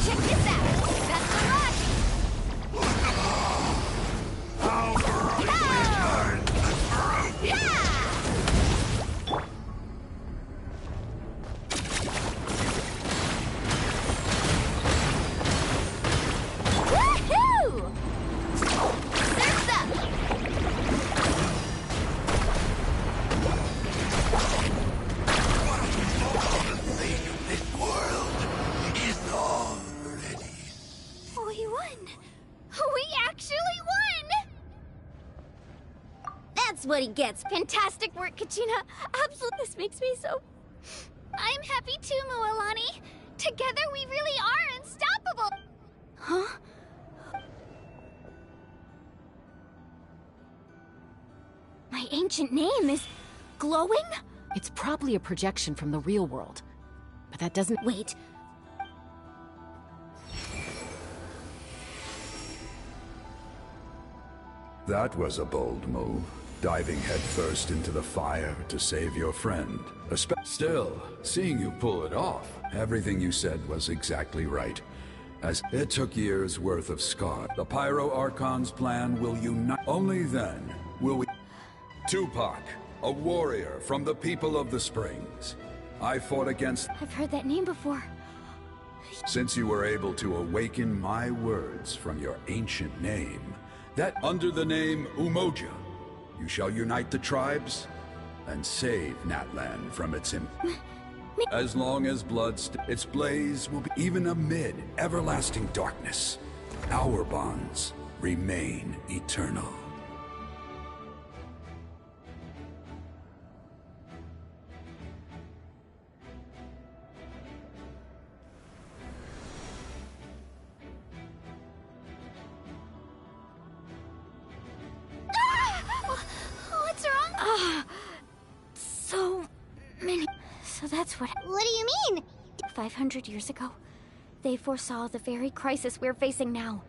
Check this out! That's the rush! Woohoo! Surf's up! This world is already... We won! We actually won! That's what he gets. Fantastic work, Kachina. Absolutely. This makes me so... I'm happy too, Moalani. Together we really are unstoppable! Huh? My ancient name is... glowing? It's probably a projection from the real world. But that doesn't... Wait. That was a bold move. Diving headfirst into the fire to save your friend. Still, seeing you pull it off, everything you said was exactly right. As it took years' worth of scar, the Pyro Archon's plan will unite. Only then will we... Tupac, a warrior from the people of the Springs. I fought against... I've heard that name before. Since you were able to awaken my words from your ancient name, that under the name Umoja, you shall unite the tribes and save Natlan from its As long as its blaze will be even amid everlasting darkness. Our bonds remain eternal. What's wrong? So many... So that's what... What do you mean? 500 years ago, they foresaw the very crisis we're facing now.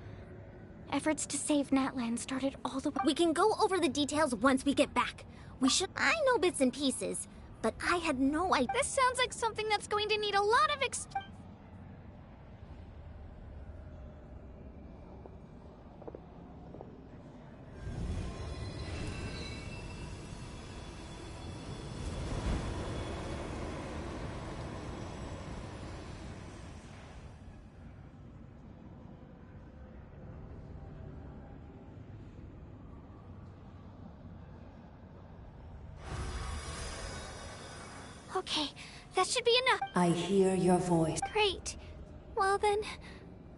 Efforts to save Natlan started all the way... We can go over the details once we get back. We should... I know bits and pieces, but I had no idea... This sounds like something that's going to need a lot of Okay, that should be enough. I hear your voice. Great. Well then,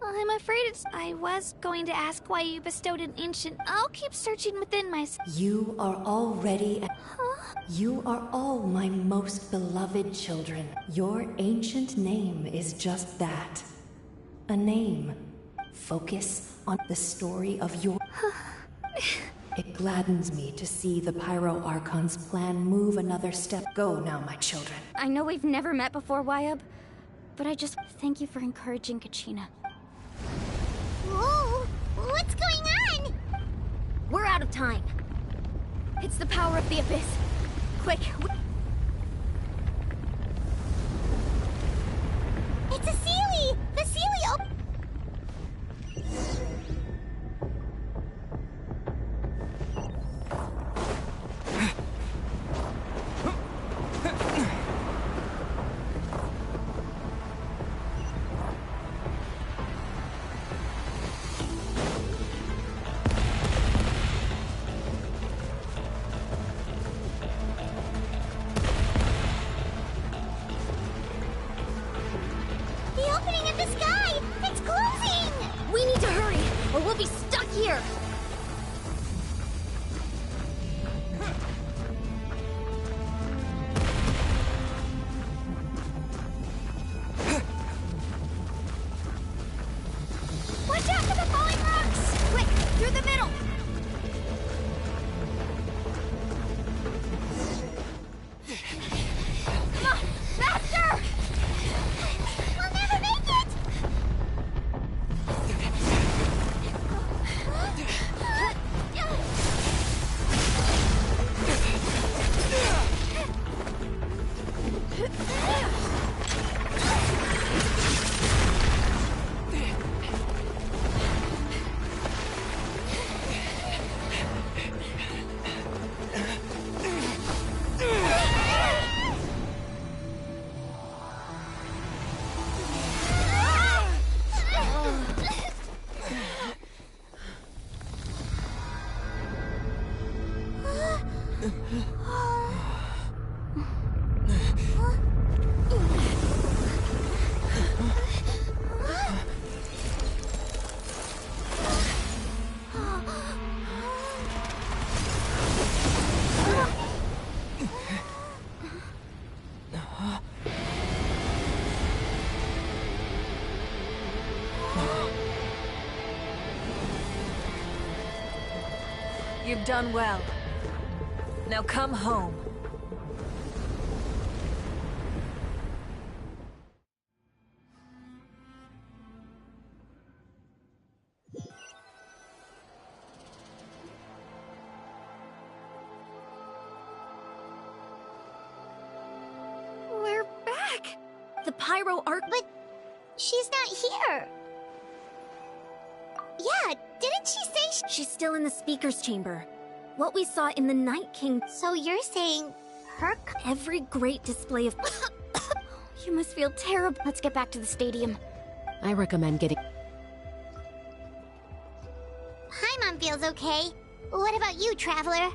I'm afraid it's... I was going to ask why you bestowed an ancient... I'll keep searching within myself. You are already... Huh? You are all my most beloved children. Your ancient name is just that. A name. Focus on the story of your... It gladdens me to see the Pyro Archon's plan move another step. Go now, my children. I know we've never met before, Wyab, but I just thank you for encouraging Kachina. Whoa! What's going on? We're out of time. It's the power of the Abyss. Quick! It's a Sealy! The Sealy We need to hurry, or we'll be stuck here! Watch out for the falling rocks! Quick, through the middle! Come on, faster! We'll never make it! You've done well. Now come home. We're back! The pyro art. But she's not here. Yeah, didn't she say She's still in the speaker's chamber. What we saw in the Night King. So you're saying her? Every great display of. You must feel terrible. Let's get back to the stadium. I recommend getting... Paimon feels okay. What about you, Traveler?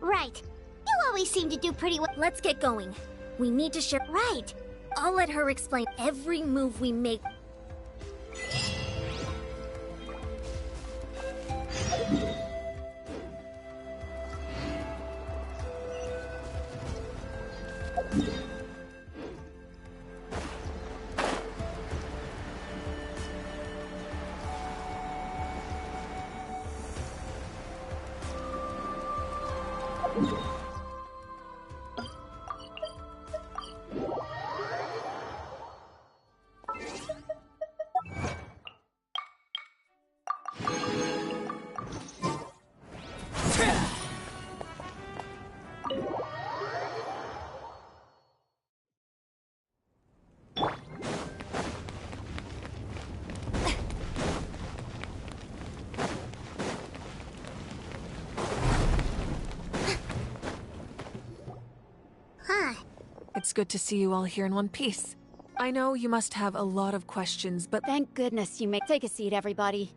Right. You always seem to do pretty well. Let's get going. We need to share. Right. I'll let her explain every move we make. It's good to see you all here in one piece. I know you must have a lot of questions, but thank goodness you may take a seat, everybody.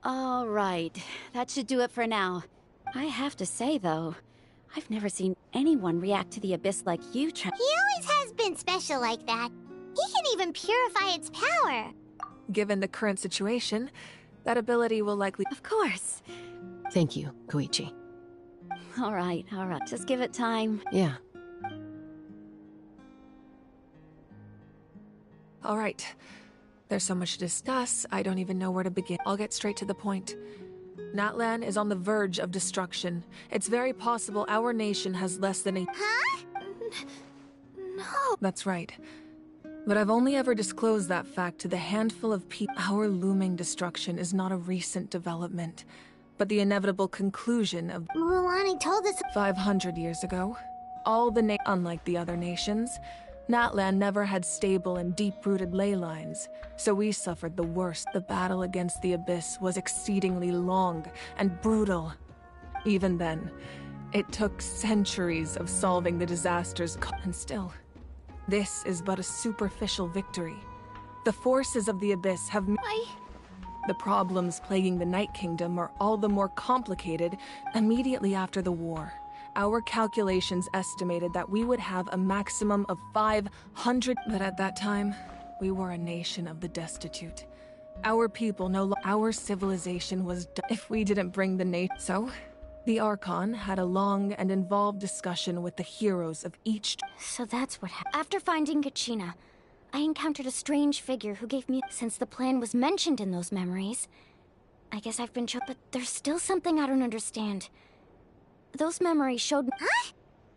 All right, that should do it for now. I have to say, though, I've never seen anyone react to the Abyss like you, He always has been special like that. He can even purify its power. Given the current situation, that ability will likely... Of course. Thank you, Koichi. All right. Just give it time. Yeah. All right. There's so much to discuss, I don't even know where to begin. I'll get straight to the point. Natlan is on the verge of destruction. It's very possible our nation has less than a... Huh? No. That's right. But I've only ever disclosed that fact to the handful of people. Our looming destruction is not a recent development, but the inevitable conclusion of... Mulani told us... 500 years ago. Unlike the other nations, Natlan never had stable and deep-rooted ley lines, so we suffered the worst. The battle against the Abyss was exceedingly long and brutal. Even then, it took centuries of solving the disasters, and still... This is but a superficial victory. The forces of the Abyss have... The problems plaguing the Night Kingdom are all the more complicated immediately after the war, Our calculations estimated that we would have a maximum of 500, but at that time, we were a nation of the destitute. Our people our civilization was if we didn't bring the nation. So, the Archon had a long and involved discussion with the heroes of each. So that's what happened. After finding Kachina, I encountered a strange figure who gave me. Since the plan was mentioned in those memories, I guess I've been but there's still something I don't understand. Those memories showed me. Huh?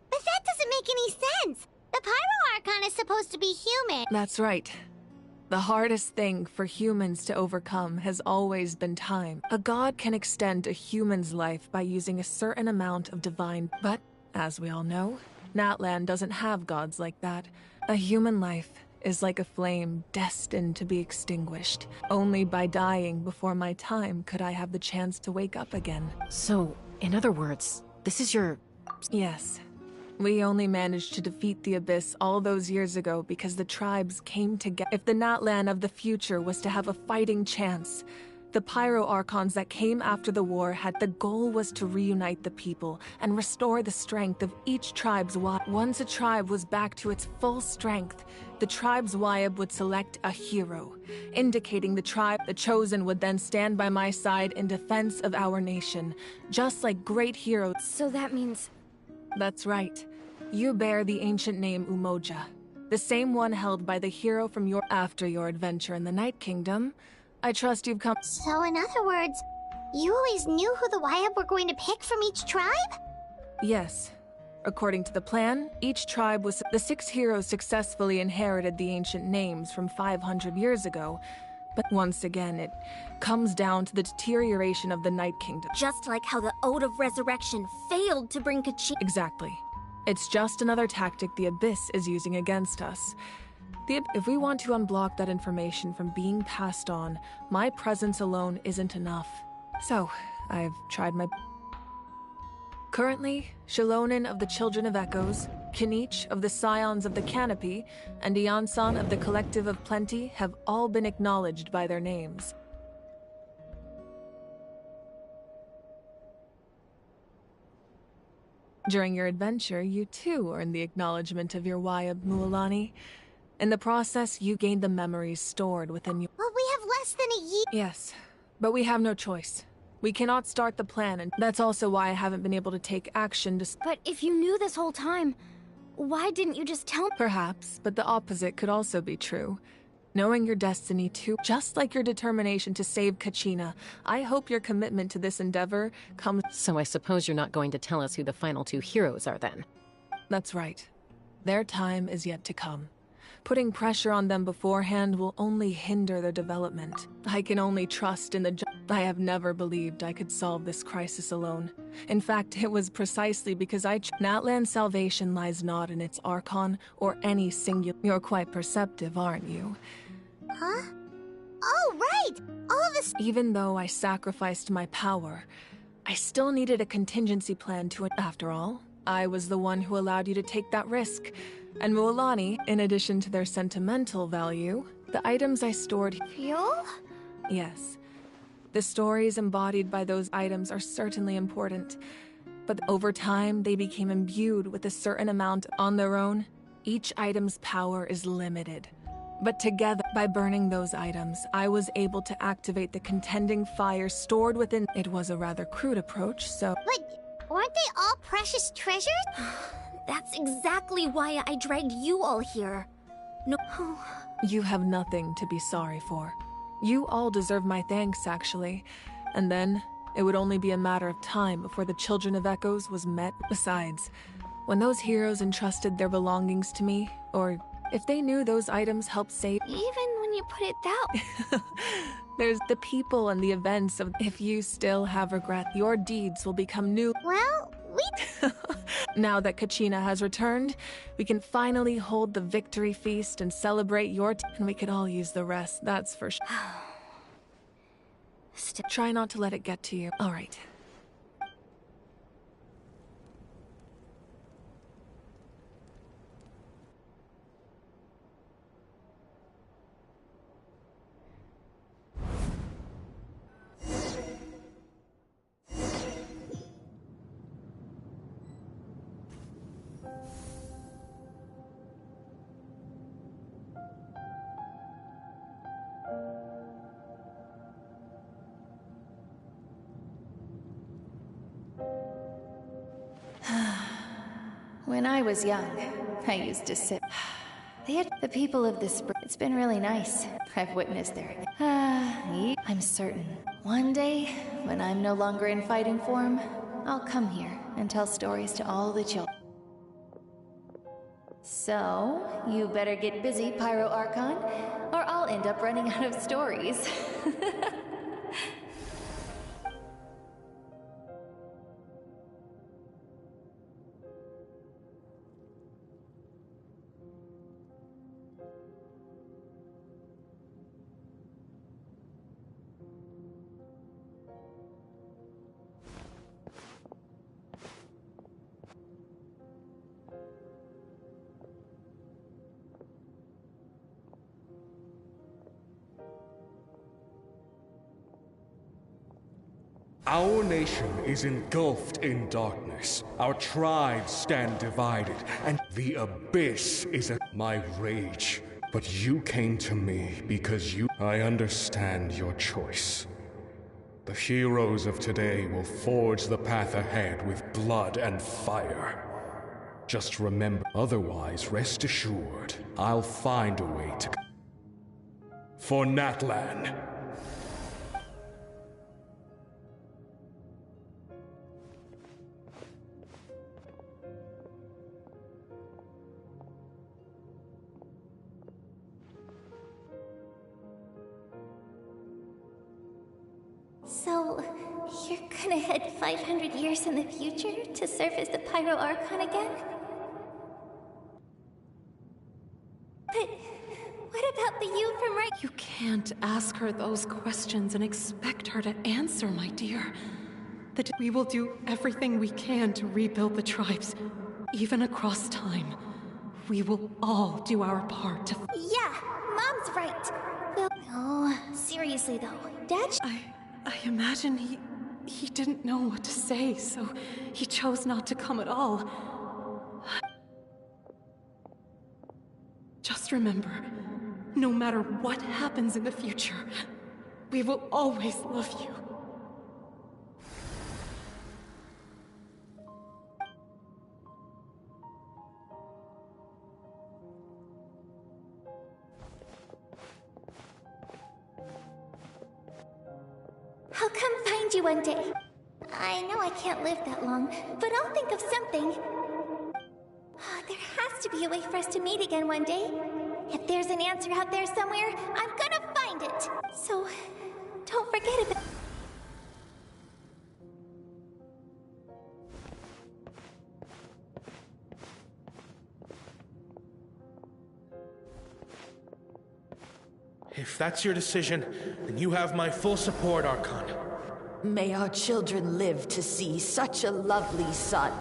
But that doesn't make any sense. The Pyro Archon is supposed to be human. That's right. The hardest thing for humans to overcome has always been time. A god can extend a human's life by using a certain amount of divine. But, as we all know, Natlan doesn't have gods like that. A human life is like a flame destined to be extinguished. Only by dying before my time could I have the chance to wake up again. So, in other words, this is your... Yes. We only managed to defeat the Abyss all those years ago because the tribes came together. If the Natlan of the future was to have a fighting chance, the Pyro Archons that came after the war had the goal was to reunite the people and restore the strength of each tribe's Wyab. Once a tribe was back to its full strength, the tribe's Wyab would select a hero, indicating the tribe. The chosen would then stand by my side in defense of our nation, just like great heroes. So that means... That's right. You bear the ancient name Umoja, the same one held by the hero from after your adventure in the Night Kingdom. I trust you've come. So in other words, you always knew who the Wyab were going to pick from each tribe? Yes. According to the plan, each tribe was... The 6 heroes successfully inherited the ancient names from 500 years ago. But once again, it comes down to the deterioration of the Night Kingdom. Just like how the Ode of Resurrection failed to bring Kachina. Exactly. It's just another tactic the Abyss is using against us. If we want to unblock that information from being passed on, my presence alone isn't enough. So, I've tried my... Currently, Shalonin of the Children of Echoes, Kinich of the Scions of the Canopy, and Iansan of the Collective of Plenty have all been acknowledged by their names. During your adventure, you too earned the acknowledgement of your Wyab, Mualani. In the process, you gained the memories stored within you. But we have less than a year. Yes, but we have no choice. We cannot start the plan, and that's also why I haven't been able to take action to... But if you knew this whole time, why didn't you just tell me? Perhaps, but the opposite could also be true. Knowing your destiny too, just like your determination to save Kachina, I hope your commitment to this endeavor comes... So I suppose you're not going to tell us who the final 2 heroes are then? That's right. Their time is yet to come. Putting pressure on them beforehand will only hinder their development. I can only trust in the... I have never believed I could solve this crisis alone. In fact, it was precisely because Natlan's salvation lies not in its Archon or any singular... You're quite perceptive, aren't you? Huh? Oh, right! All this... Even though I sacrificed my power, I still needed a contingency plan to... After all, I was the one who allowed you to take that risk. And Mualani, in addition to their sentimental value, the items I stored... Fuel? Yes. The stories embodied by those items are certainly important, but over time they became imbued with a certain amount on their own. Each item's power is limited. But together, by burning those items, I was able to activate the contending fire stored within... It was a rather crude approach, so... But weren't they all precious treasures? That's exactly why I dragged you all here. No. You have nothing to be sorry for. You all deserve my thanks, actually. And then, it would only be a matter of time before the Children of Echoes was met. Besides, when those heroes entrusted their belongings to me, or if they knew those items helped save... Even when you put it that way. There's the people and the events of... If you still have regret, your deeds will become new... Well, Now that Kachina has returned, we can finally hold the victory feast and celebrate your... And we could all use the rest, that's for sure. Try not to let it get to you. All right. When I was young, I used to sit... The people of this... It's been really nice. I've witnessed their... I'm certain. One day, when I'm no longer in fighting form, I'll come here and tell stories to all the children. So, you better get busy, Pyro Archon, or I'll end up running out of stories. Our nation is engulfed in darkness. Our tribes stand divided, and the abyss is at my rage. But you came to me because I understand your choice. The heroes of today will forge the path ahead with blood and fire. Just remember, otherwise rest assured, I'll find a way to... For Natlan. So, you're gonna head 500 years in the future to serve as the Pyro Archon again? But what about the you from right— You can't ask her those questions and expect her to answer, my dear. We will do everything we can to rebuild the tribes, even across time. We will all do our part to— Yeah, Mom's right. Well, no, seriously though, Dad— I imagine he didn't know what to say, so he chose not to come at all. Just remember, no matter what happens in the future, we will always love you. I'll come find you one day. I know I can't live that long, but I'll think of something. There has to be a way for us to meet again one day. If there's an answer out there somewhere, I'm gonna find it. So, don't forget about— If that's your decision, then you have my full support, Archon. May our children live to see such a lovely son.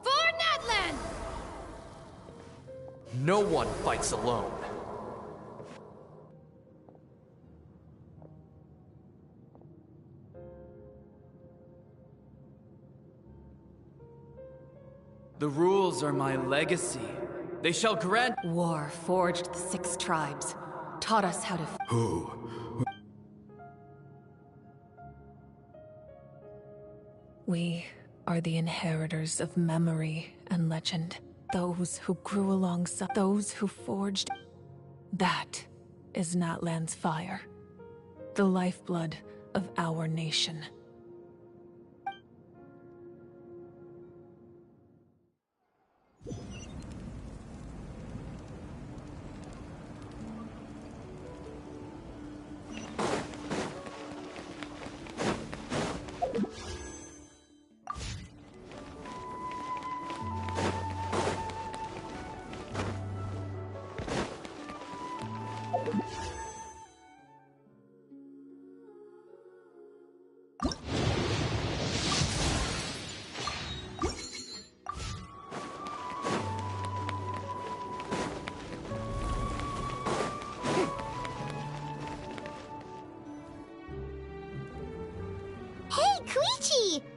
For Natlan! No one fights alone. The rules are my legacy. They shall grant— War forged the 6 tribes, taught us how to— Who? We are the inheritors of memory and legend. Those who grew alongside, those who forged. That is Natlan's fire. The lifeblood of our nation.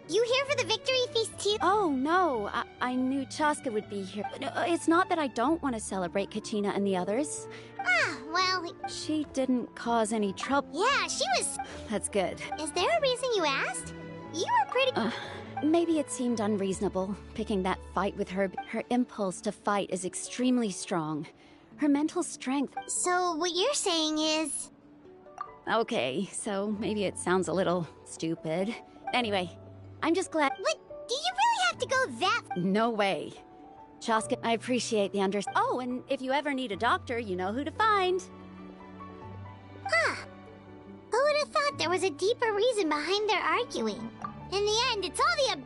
You here for the victory feast too? Oh, no. I knew Chaska would be here. It's not that I don't want to celebrate Kachina and the others. Ah, well... She didn't cause any trouble. Yeah, she was... That's good. Is there a reason you asked? You were pretty... Maybe it seemed unreasonable, picking that fight with her. Her impulse to fight is extremely strong. Her mental strength... So, what you're saying is... Okay, so maybe it sounds a little stupid. Anyway, I'm just glad... What? Do you really have to go that... No way. Chaska, I appreciate the Oh, and if you ever need a doctor, you know who to find. Huh. Who would have thought there was a deeper reason behind their arguing? In the end, it's all the...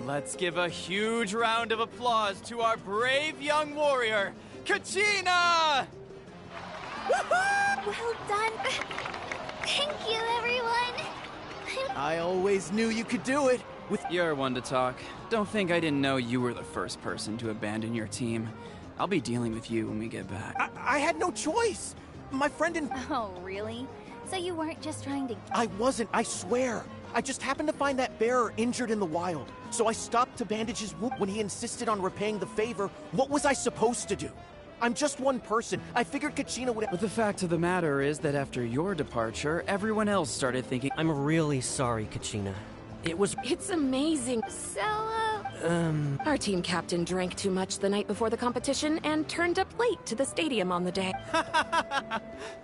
Let's give a huge round of applause to our brave young warrior, Kachina! Well done. Thank you, everyone. I always knew you could do it. You're one to talk. Don't think I didn't know you were the first person to abandon your team. I'll be dealing with you when we get back. I had no choice. My friend and... Oh, really? So you weren't just trying to... I wasn't, I swear. I just happened to find that bearer injured in the wild. So I stopped to bandage his wound when he insisted on repaying the favor. What was I supposed to do? I'm just one person. I figured Kachina would... But the fact of the matter is that after your departure, everyone else started thinking... I'm really sorry, Kachina. It's amazing. So, Our team captain drank too much the night before the competition and turned up late to the stadium on the day.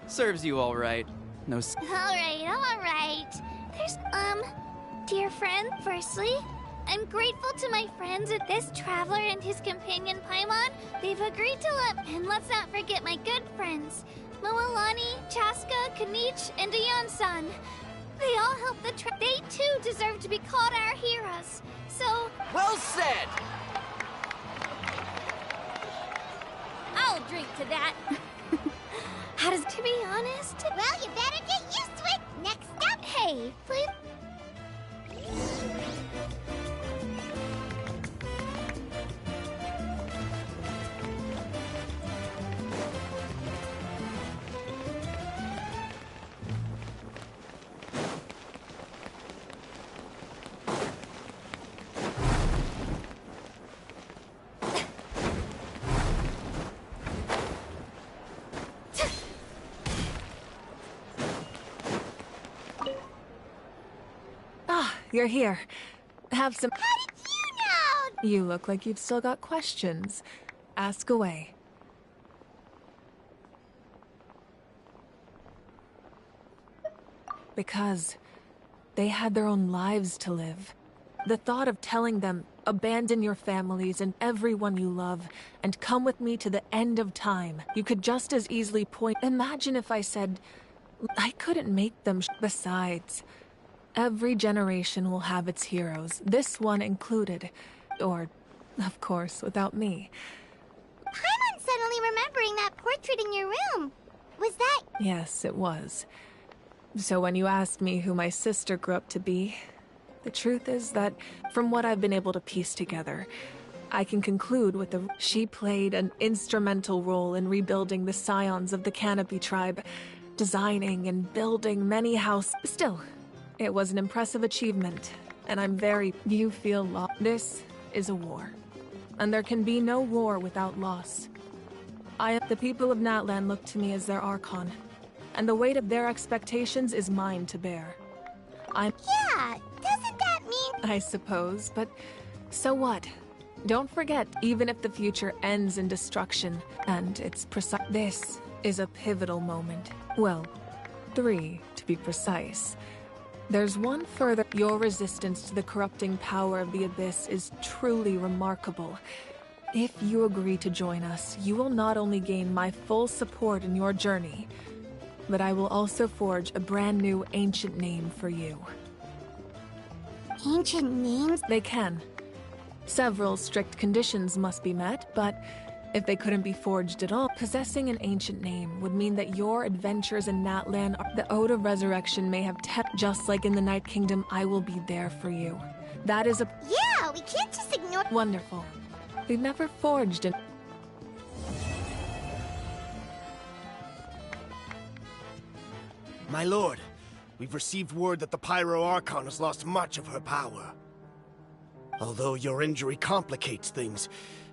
Serves you all right. No... Alright. There's, dear friend, firstly, I'm grateful to my friends at this traveler and his companion Paimon. They've agreed to and let's not forget my good friends, Moalani, Chaska, Kanich, and Ayan-san. They all helped the They too deserve to be called our heroes. So... Well said! I'll drink to that. How does... To be honest... Well, you better get used to it! Next up... Hey, please... You're here. Have some... How did you know? You look like you've still got questions. Ask away. Because they had their own lives to live. The thought of telling them, abandon your families and everyone you love, and come with me to the end of time. You could just as easily point... Imagine if I said, I couldn't make them... Besides... Every generation will have its heroes, this one included. Or, of course, without me. Paimon's suddenly remembering that portrait in your room. Was that... Yes, it was. So when you asked me who my sister grew up to be, the truth is that, from what I've been able to piece together, I can conclude with the... She played an instrumental role in rebuilding the scions of the Canopy tribe, designing and building many houses. Still... It was an impressive achievement, and I'm very... You feel lost. This is a war, and there can be no war without loss. The people of Natlan look to me as their Archon, and the weight of their expectations is mine to bear. Yeah, doesn't that mean... I suppose, but so what? Don't forget, even if the future ends in destruction, and it's precise... This is a pivotal moment. Well, 3, to be precise. There's one further. Your resistance to the corrupting power of the Abyss is truly remarkable. If you agree to join us, you will not only gain my full support in your journey, but I will also forge a brand new ancient name for you. Ancient names? They can. Several strict conditions must be met, but if they couldn't be forged at all, possessing an ancient name would mean that your adventures in Natlan are... The Ode of Resurrection may have just like in the Night Kingdom, I will be there for you. That is a... Yeah, we can't just ignore... Wonderful. We've never forged an... My lord, we've received word that the Pyro Archon has lost much of her power. Although your injury complicates things,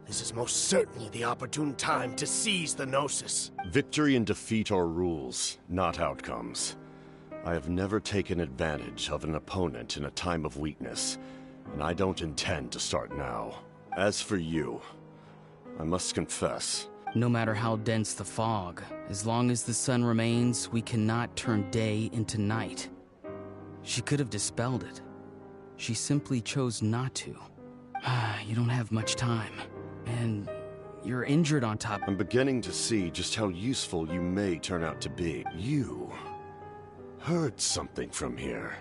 this is most certainly the opportune time to seize the Gnosis. Victory and defeat are rules, not outcomes. I have never taken advantage of an opponent in a time of weakness, and I don't intend to start now. As for you, I must confess. No matter how dense the fog, as long as the sun remains, we cannot turn day into night. She could have dispelled it. She simply chose not to. You don't have much time, and you're injured on top. I'm beginning to see just how useful you may turn out to be. You heard something from here.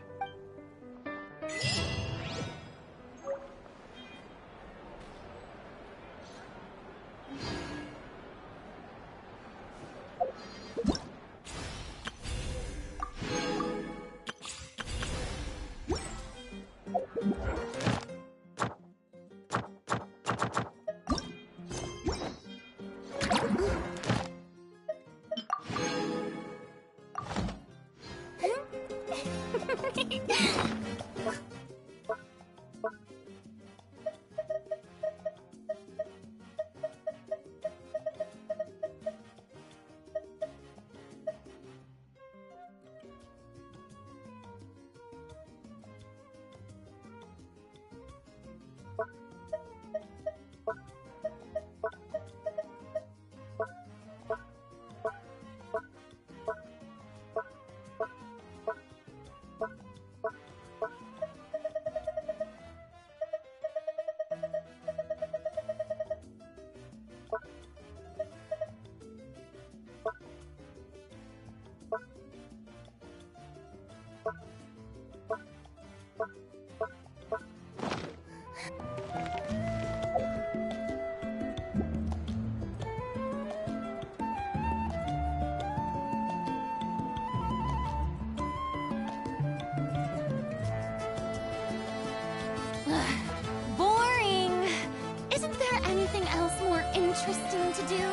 Boring! Isn't there anything else more interesting to do?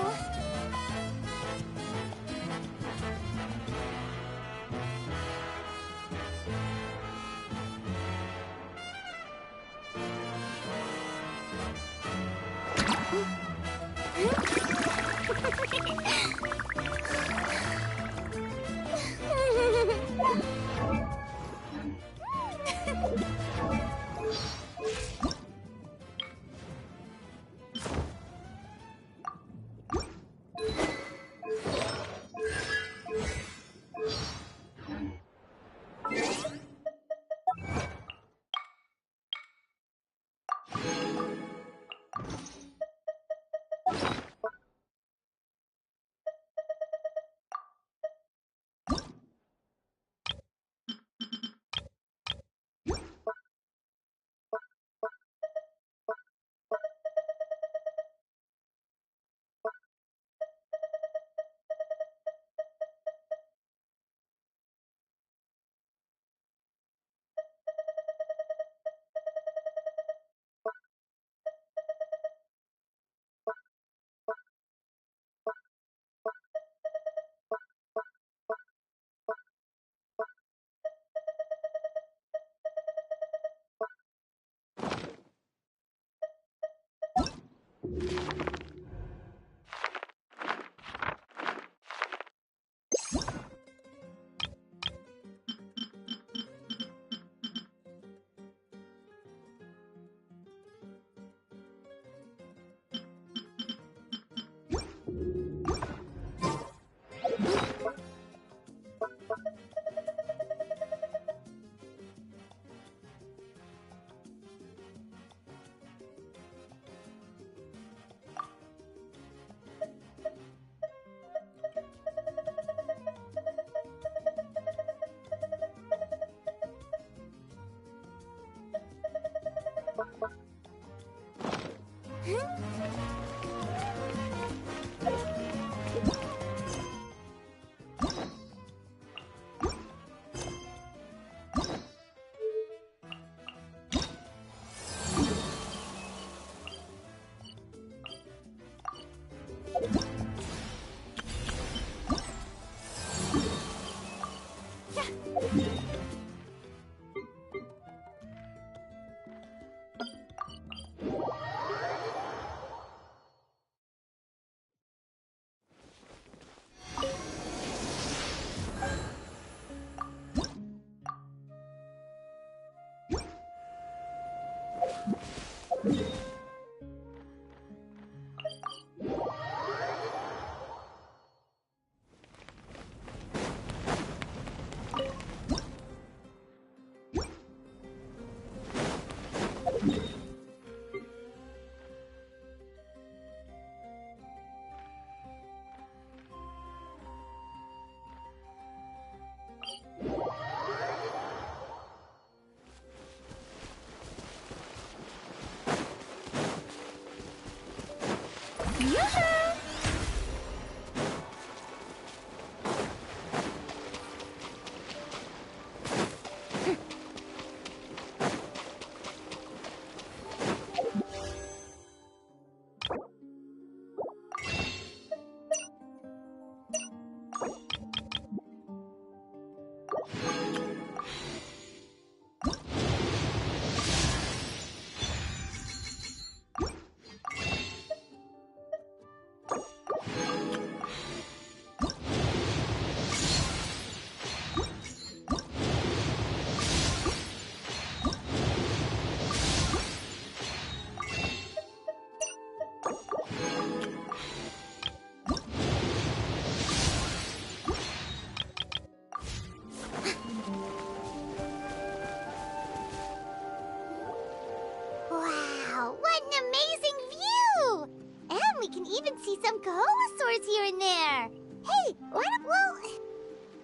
Wow, what an amazing view! And we can even see some Kaholosaurs here and there. Hey, why don't, well,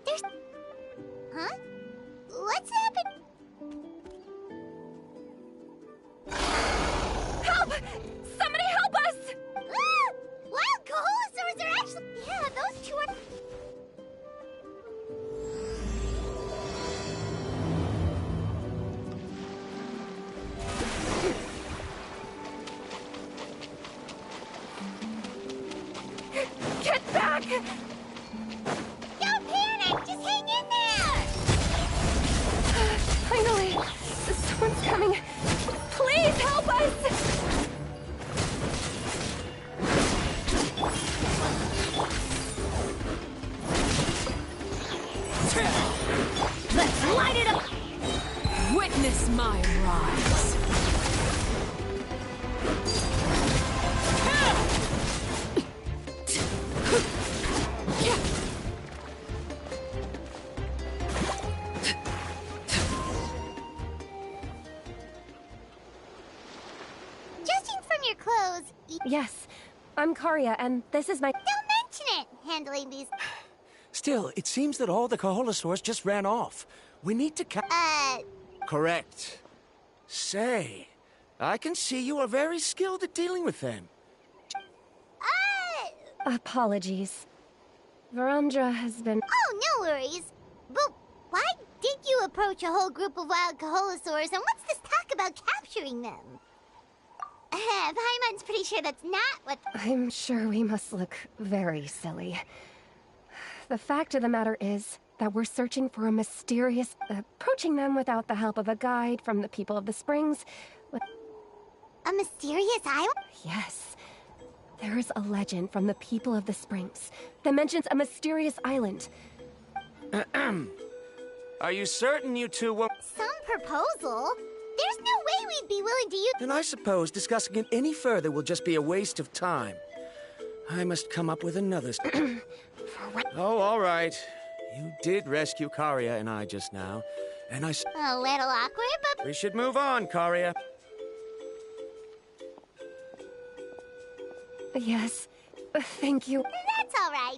there's... Huh? What's happened? Help! Somebody help us! Ah! Wild Kaholosaurs are actually... Yeah, those two are... Get back! Don't panic! Just hang in there! Finally! Someone's coming! Please help us! Let's light it up! Witness my rise! Judging from your clothes, Yes, I'm Karya, and this is my... don't mention it! Handling these... Still, it seems that all the Kaholosaurs just ran off. We need to Correct. Say, I can see you are very skilled at dealing with them. Apologies. Varandra has been... Oh, no worries. But why did you approach a whole group of wild Kaholosaurs, and what's this talk about capturing them? Paimon's pretty sure that's not what... I'm sure we must look very silly. The fact of the matter is that we're searching for a mysterious... approaching them without the help of a guide from the people of the Springs... A mysterious island? Yes. There is a legend from the people of the Springs that mentions a mysterious island. Are you certain you two will... Some proposal? There's no way we'd be willing to use... Then I suppose discussing it any further will just be a waste of time. I must come up with another... Oh, all right. You did rescue Karya and I just now, and I... A little awkward, but... We should move on, Karya. Yes. Thank you. That's all right.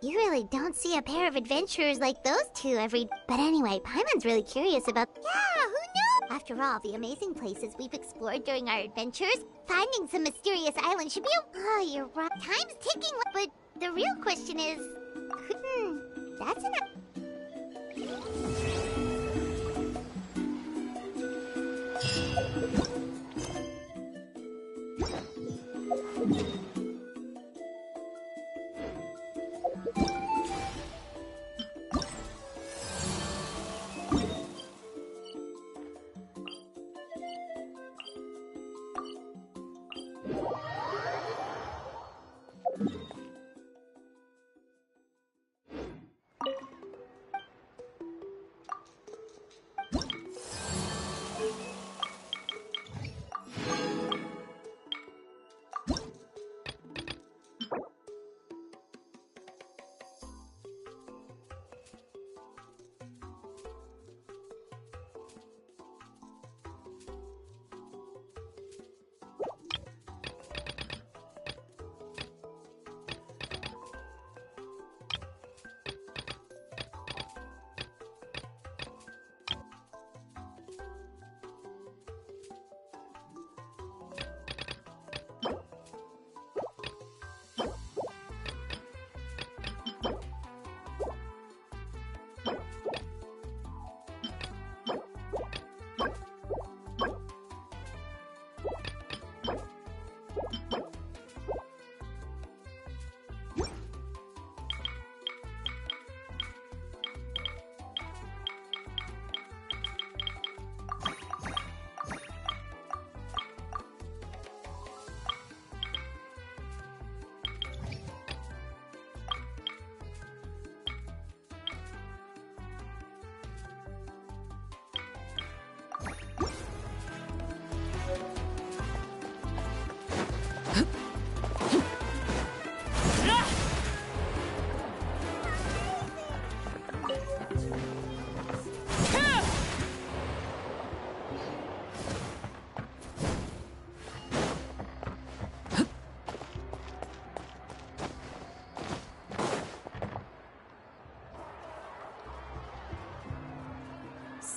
You really don't see a pair of adventurers like those two every... But anyway, Paimon's really curious about... Yeah, who knows? After all, the amazing places we've explored during our adventures, finding some mysterious island should be a... Oh, you're right. Time's ticking, but the real question is... that's enough.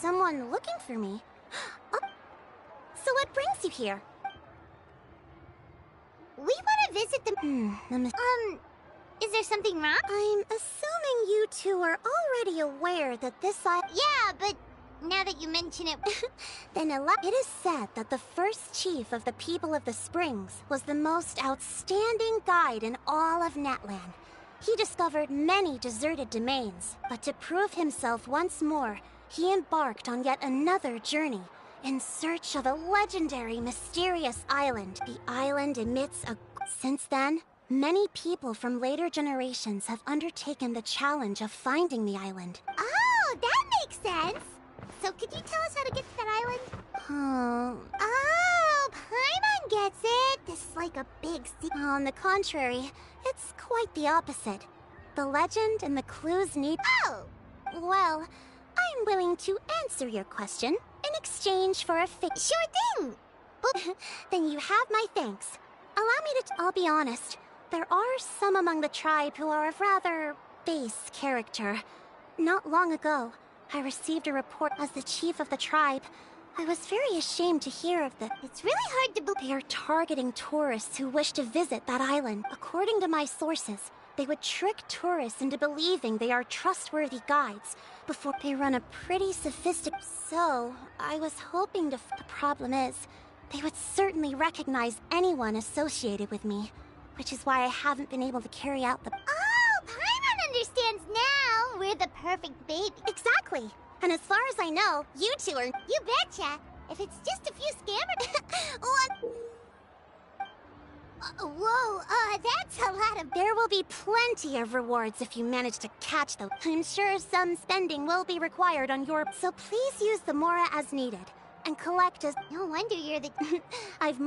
Someone looking for me? Oh. So what brings you here? We want to visit the... is there something wrong? I'm assuming you two are already aware that this Yeah, but now that you mention it... Then it is said that the first chief of the people of the Springs was the most outstanding guide in all of Natlan. He discovered many deserted domains, but to prove himself once more, he embarked on yet another journey in search of a legendary, mysterious island. The island emits a... Since then, many people from later generations have undertaken the challenge of finding the island. Oh, that makes sense! So could you tell us how to get to that island? Oh, Paimon gets it! This is like a big secret. On the contrary, it's quite the opposite. The legend and the clues need... Oh! Well, I'm willing to answer your question in exchange for a Sure thing! Then you have my thanks. Allow me to... I'll be honest. There are some among the tribe who are of rather base character. Not long ago, I received a report as the chief of the tribe. I was very ashamed to hear of the... It's really hard to believe. They are targeting tourists who wish to visit that island. According to my sources, they would trick tourists into believing they are trustworthy guides before they run a pretty sophisticated... So, I was hoping to... The problem is, they would certainly recognize anyone associated with me, which is why I haven't been able to carry out the... Oh, Paimon understands now! We're the perfect baby. Exactly! And as far as I know, you two are... You betcha! If it's just a few scammers... What? Whoa, that's a lot of... There will be plenty of rewards if you manage to catch them. I'm sure some spending will be required on your... So please use the Mora as needed, and collect as... No wonder you're the... I've...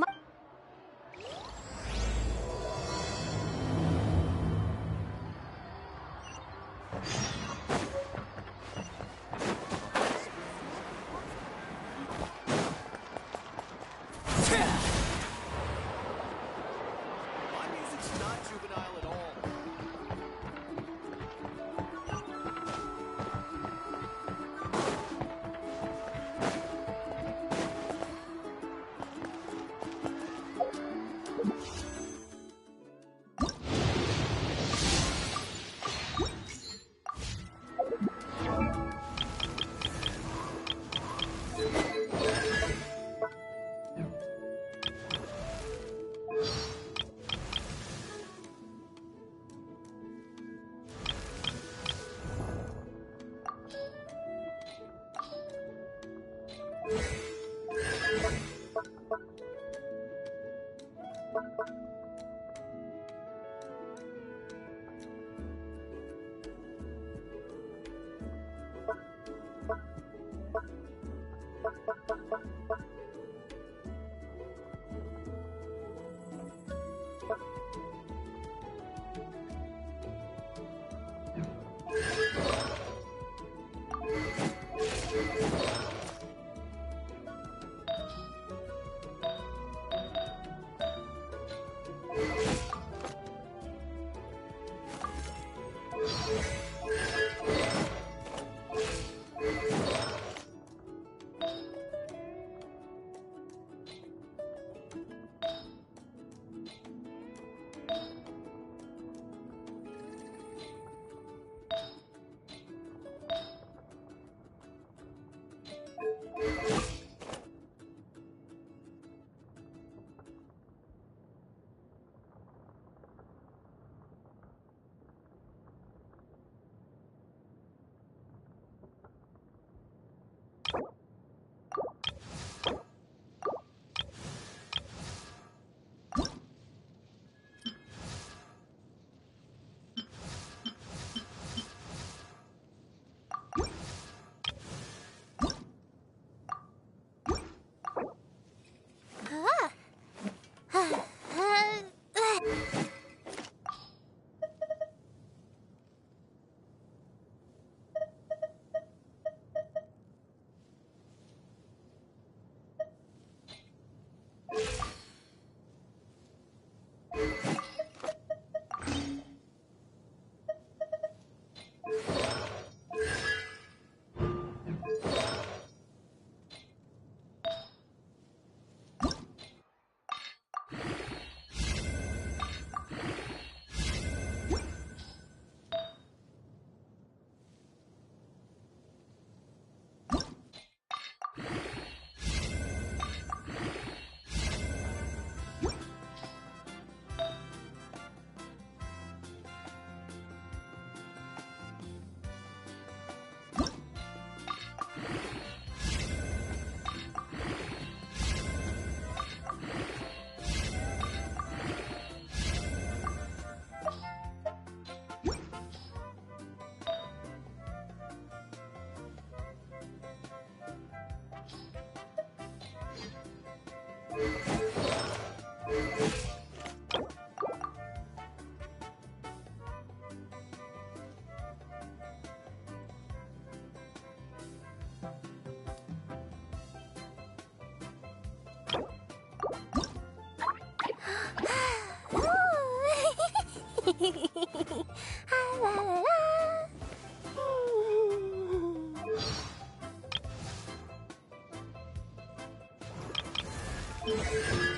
La la la.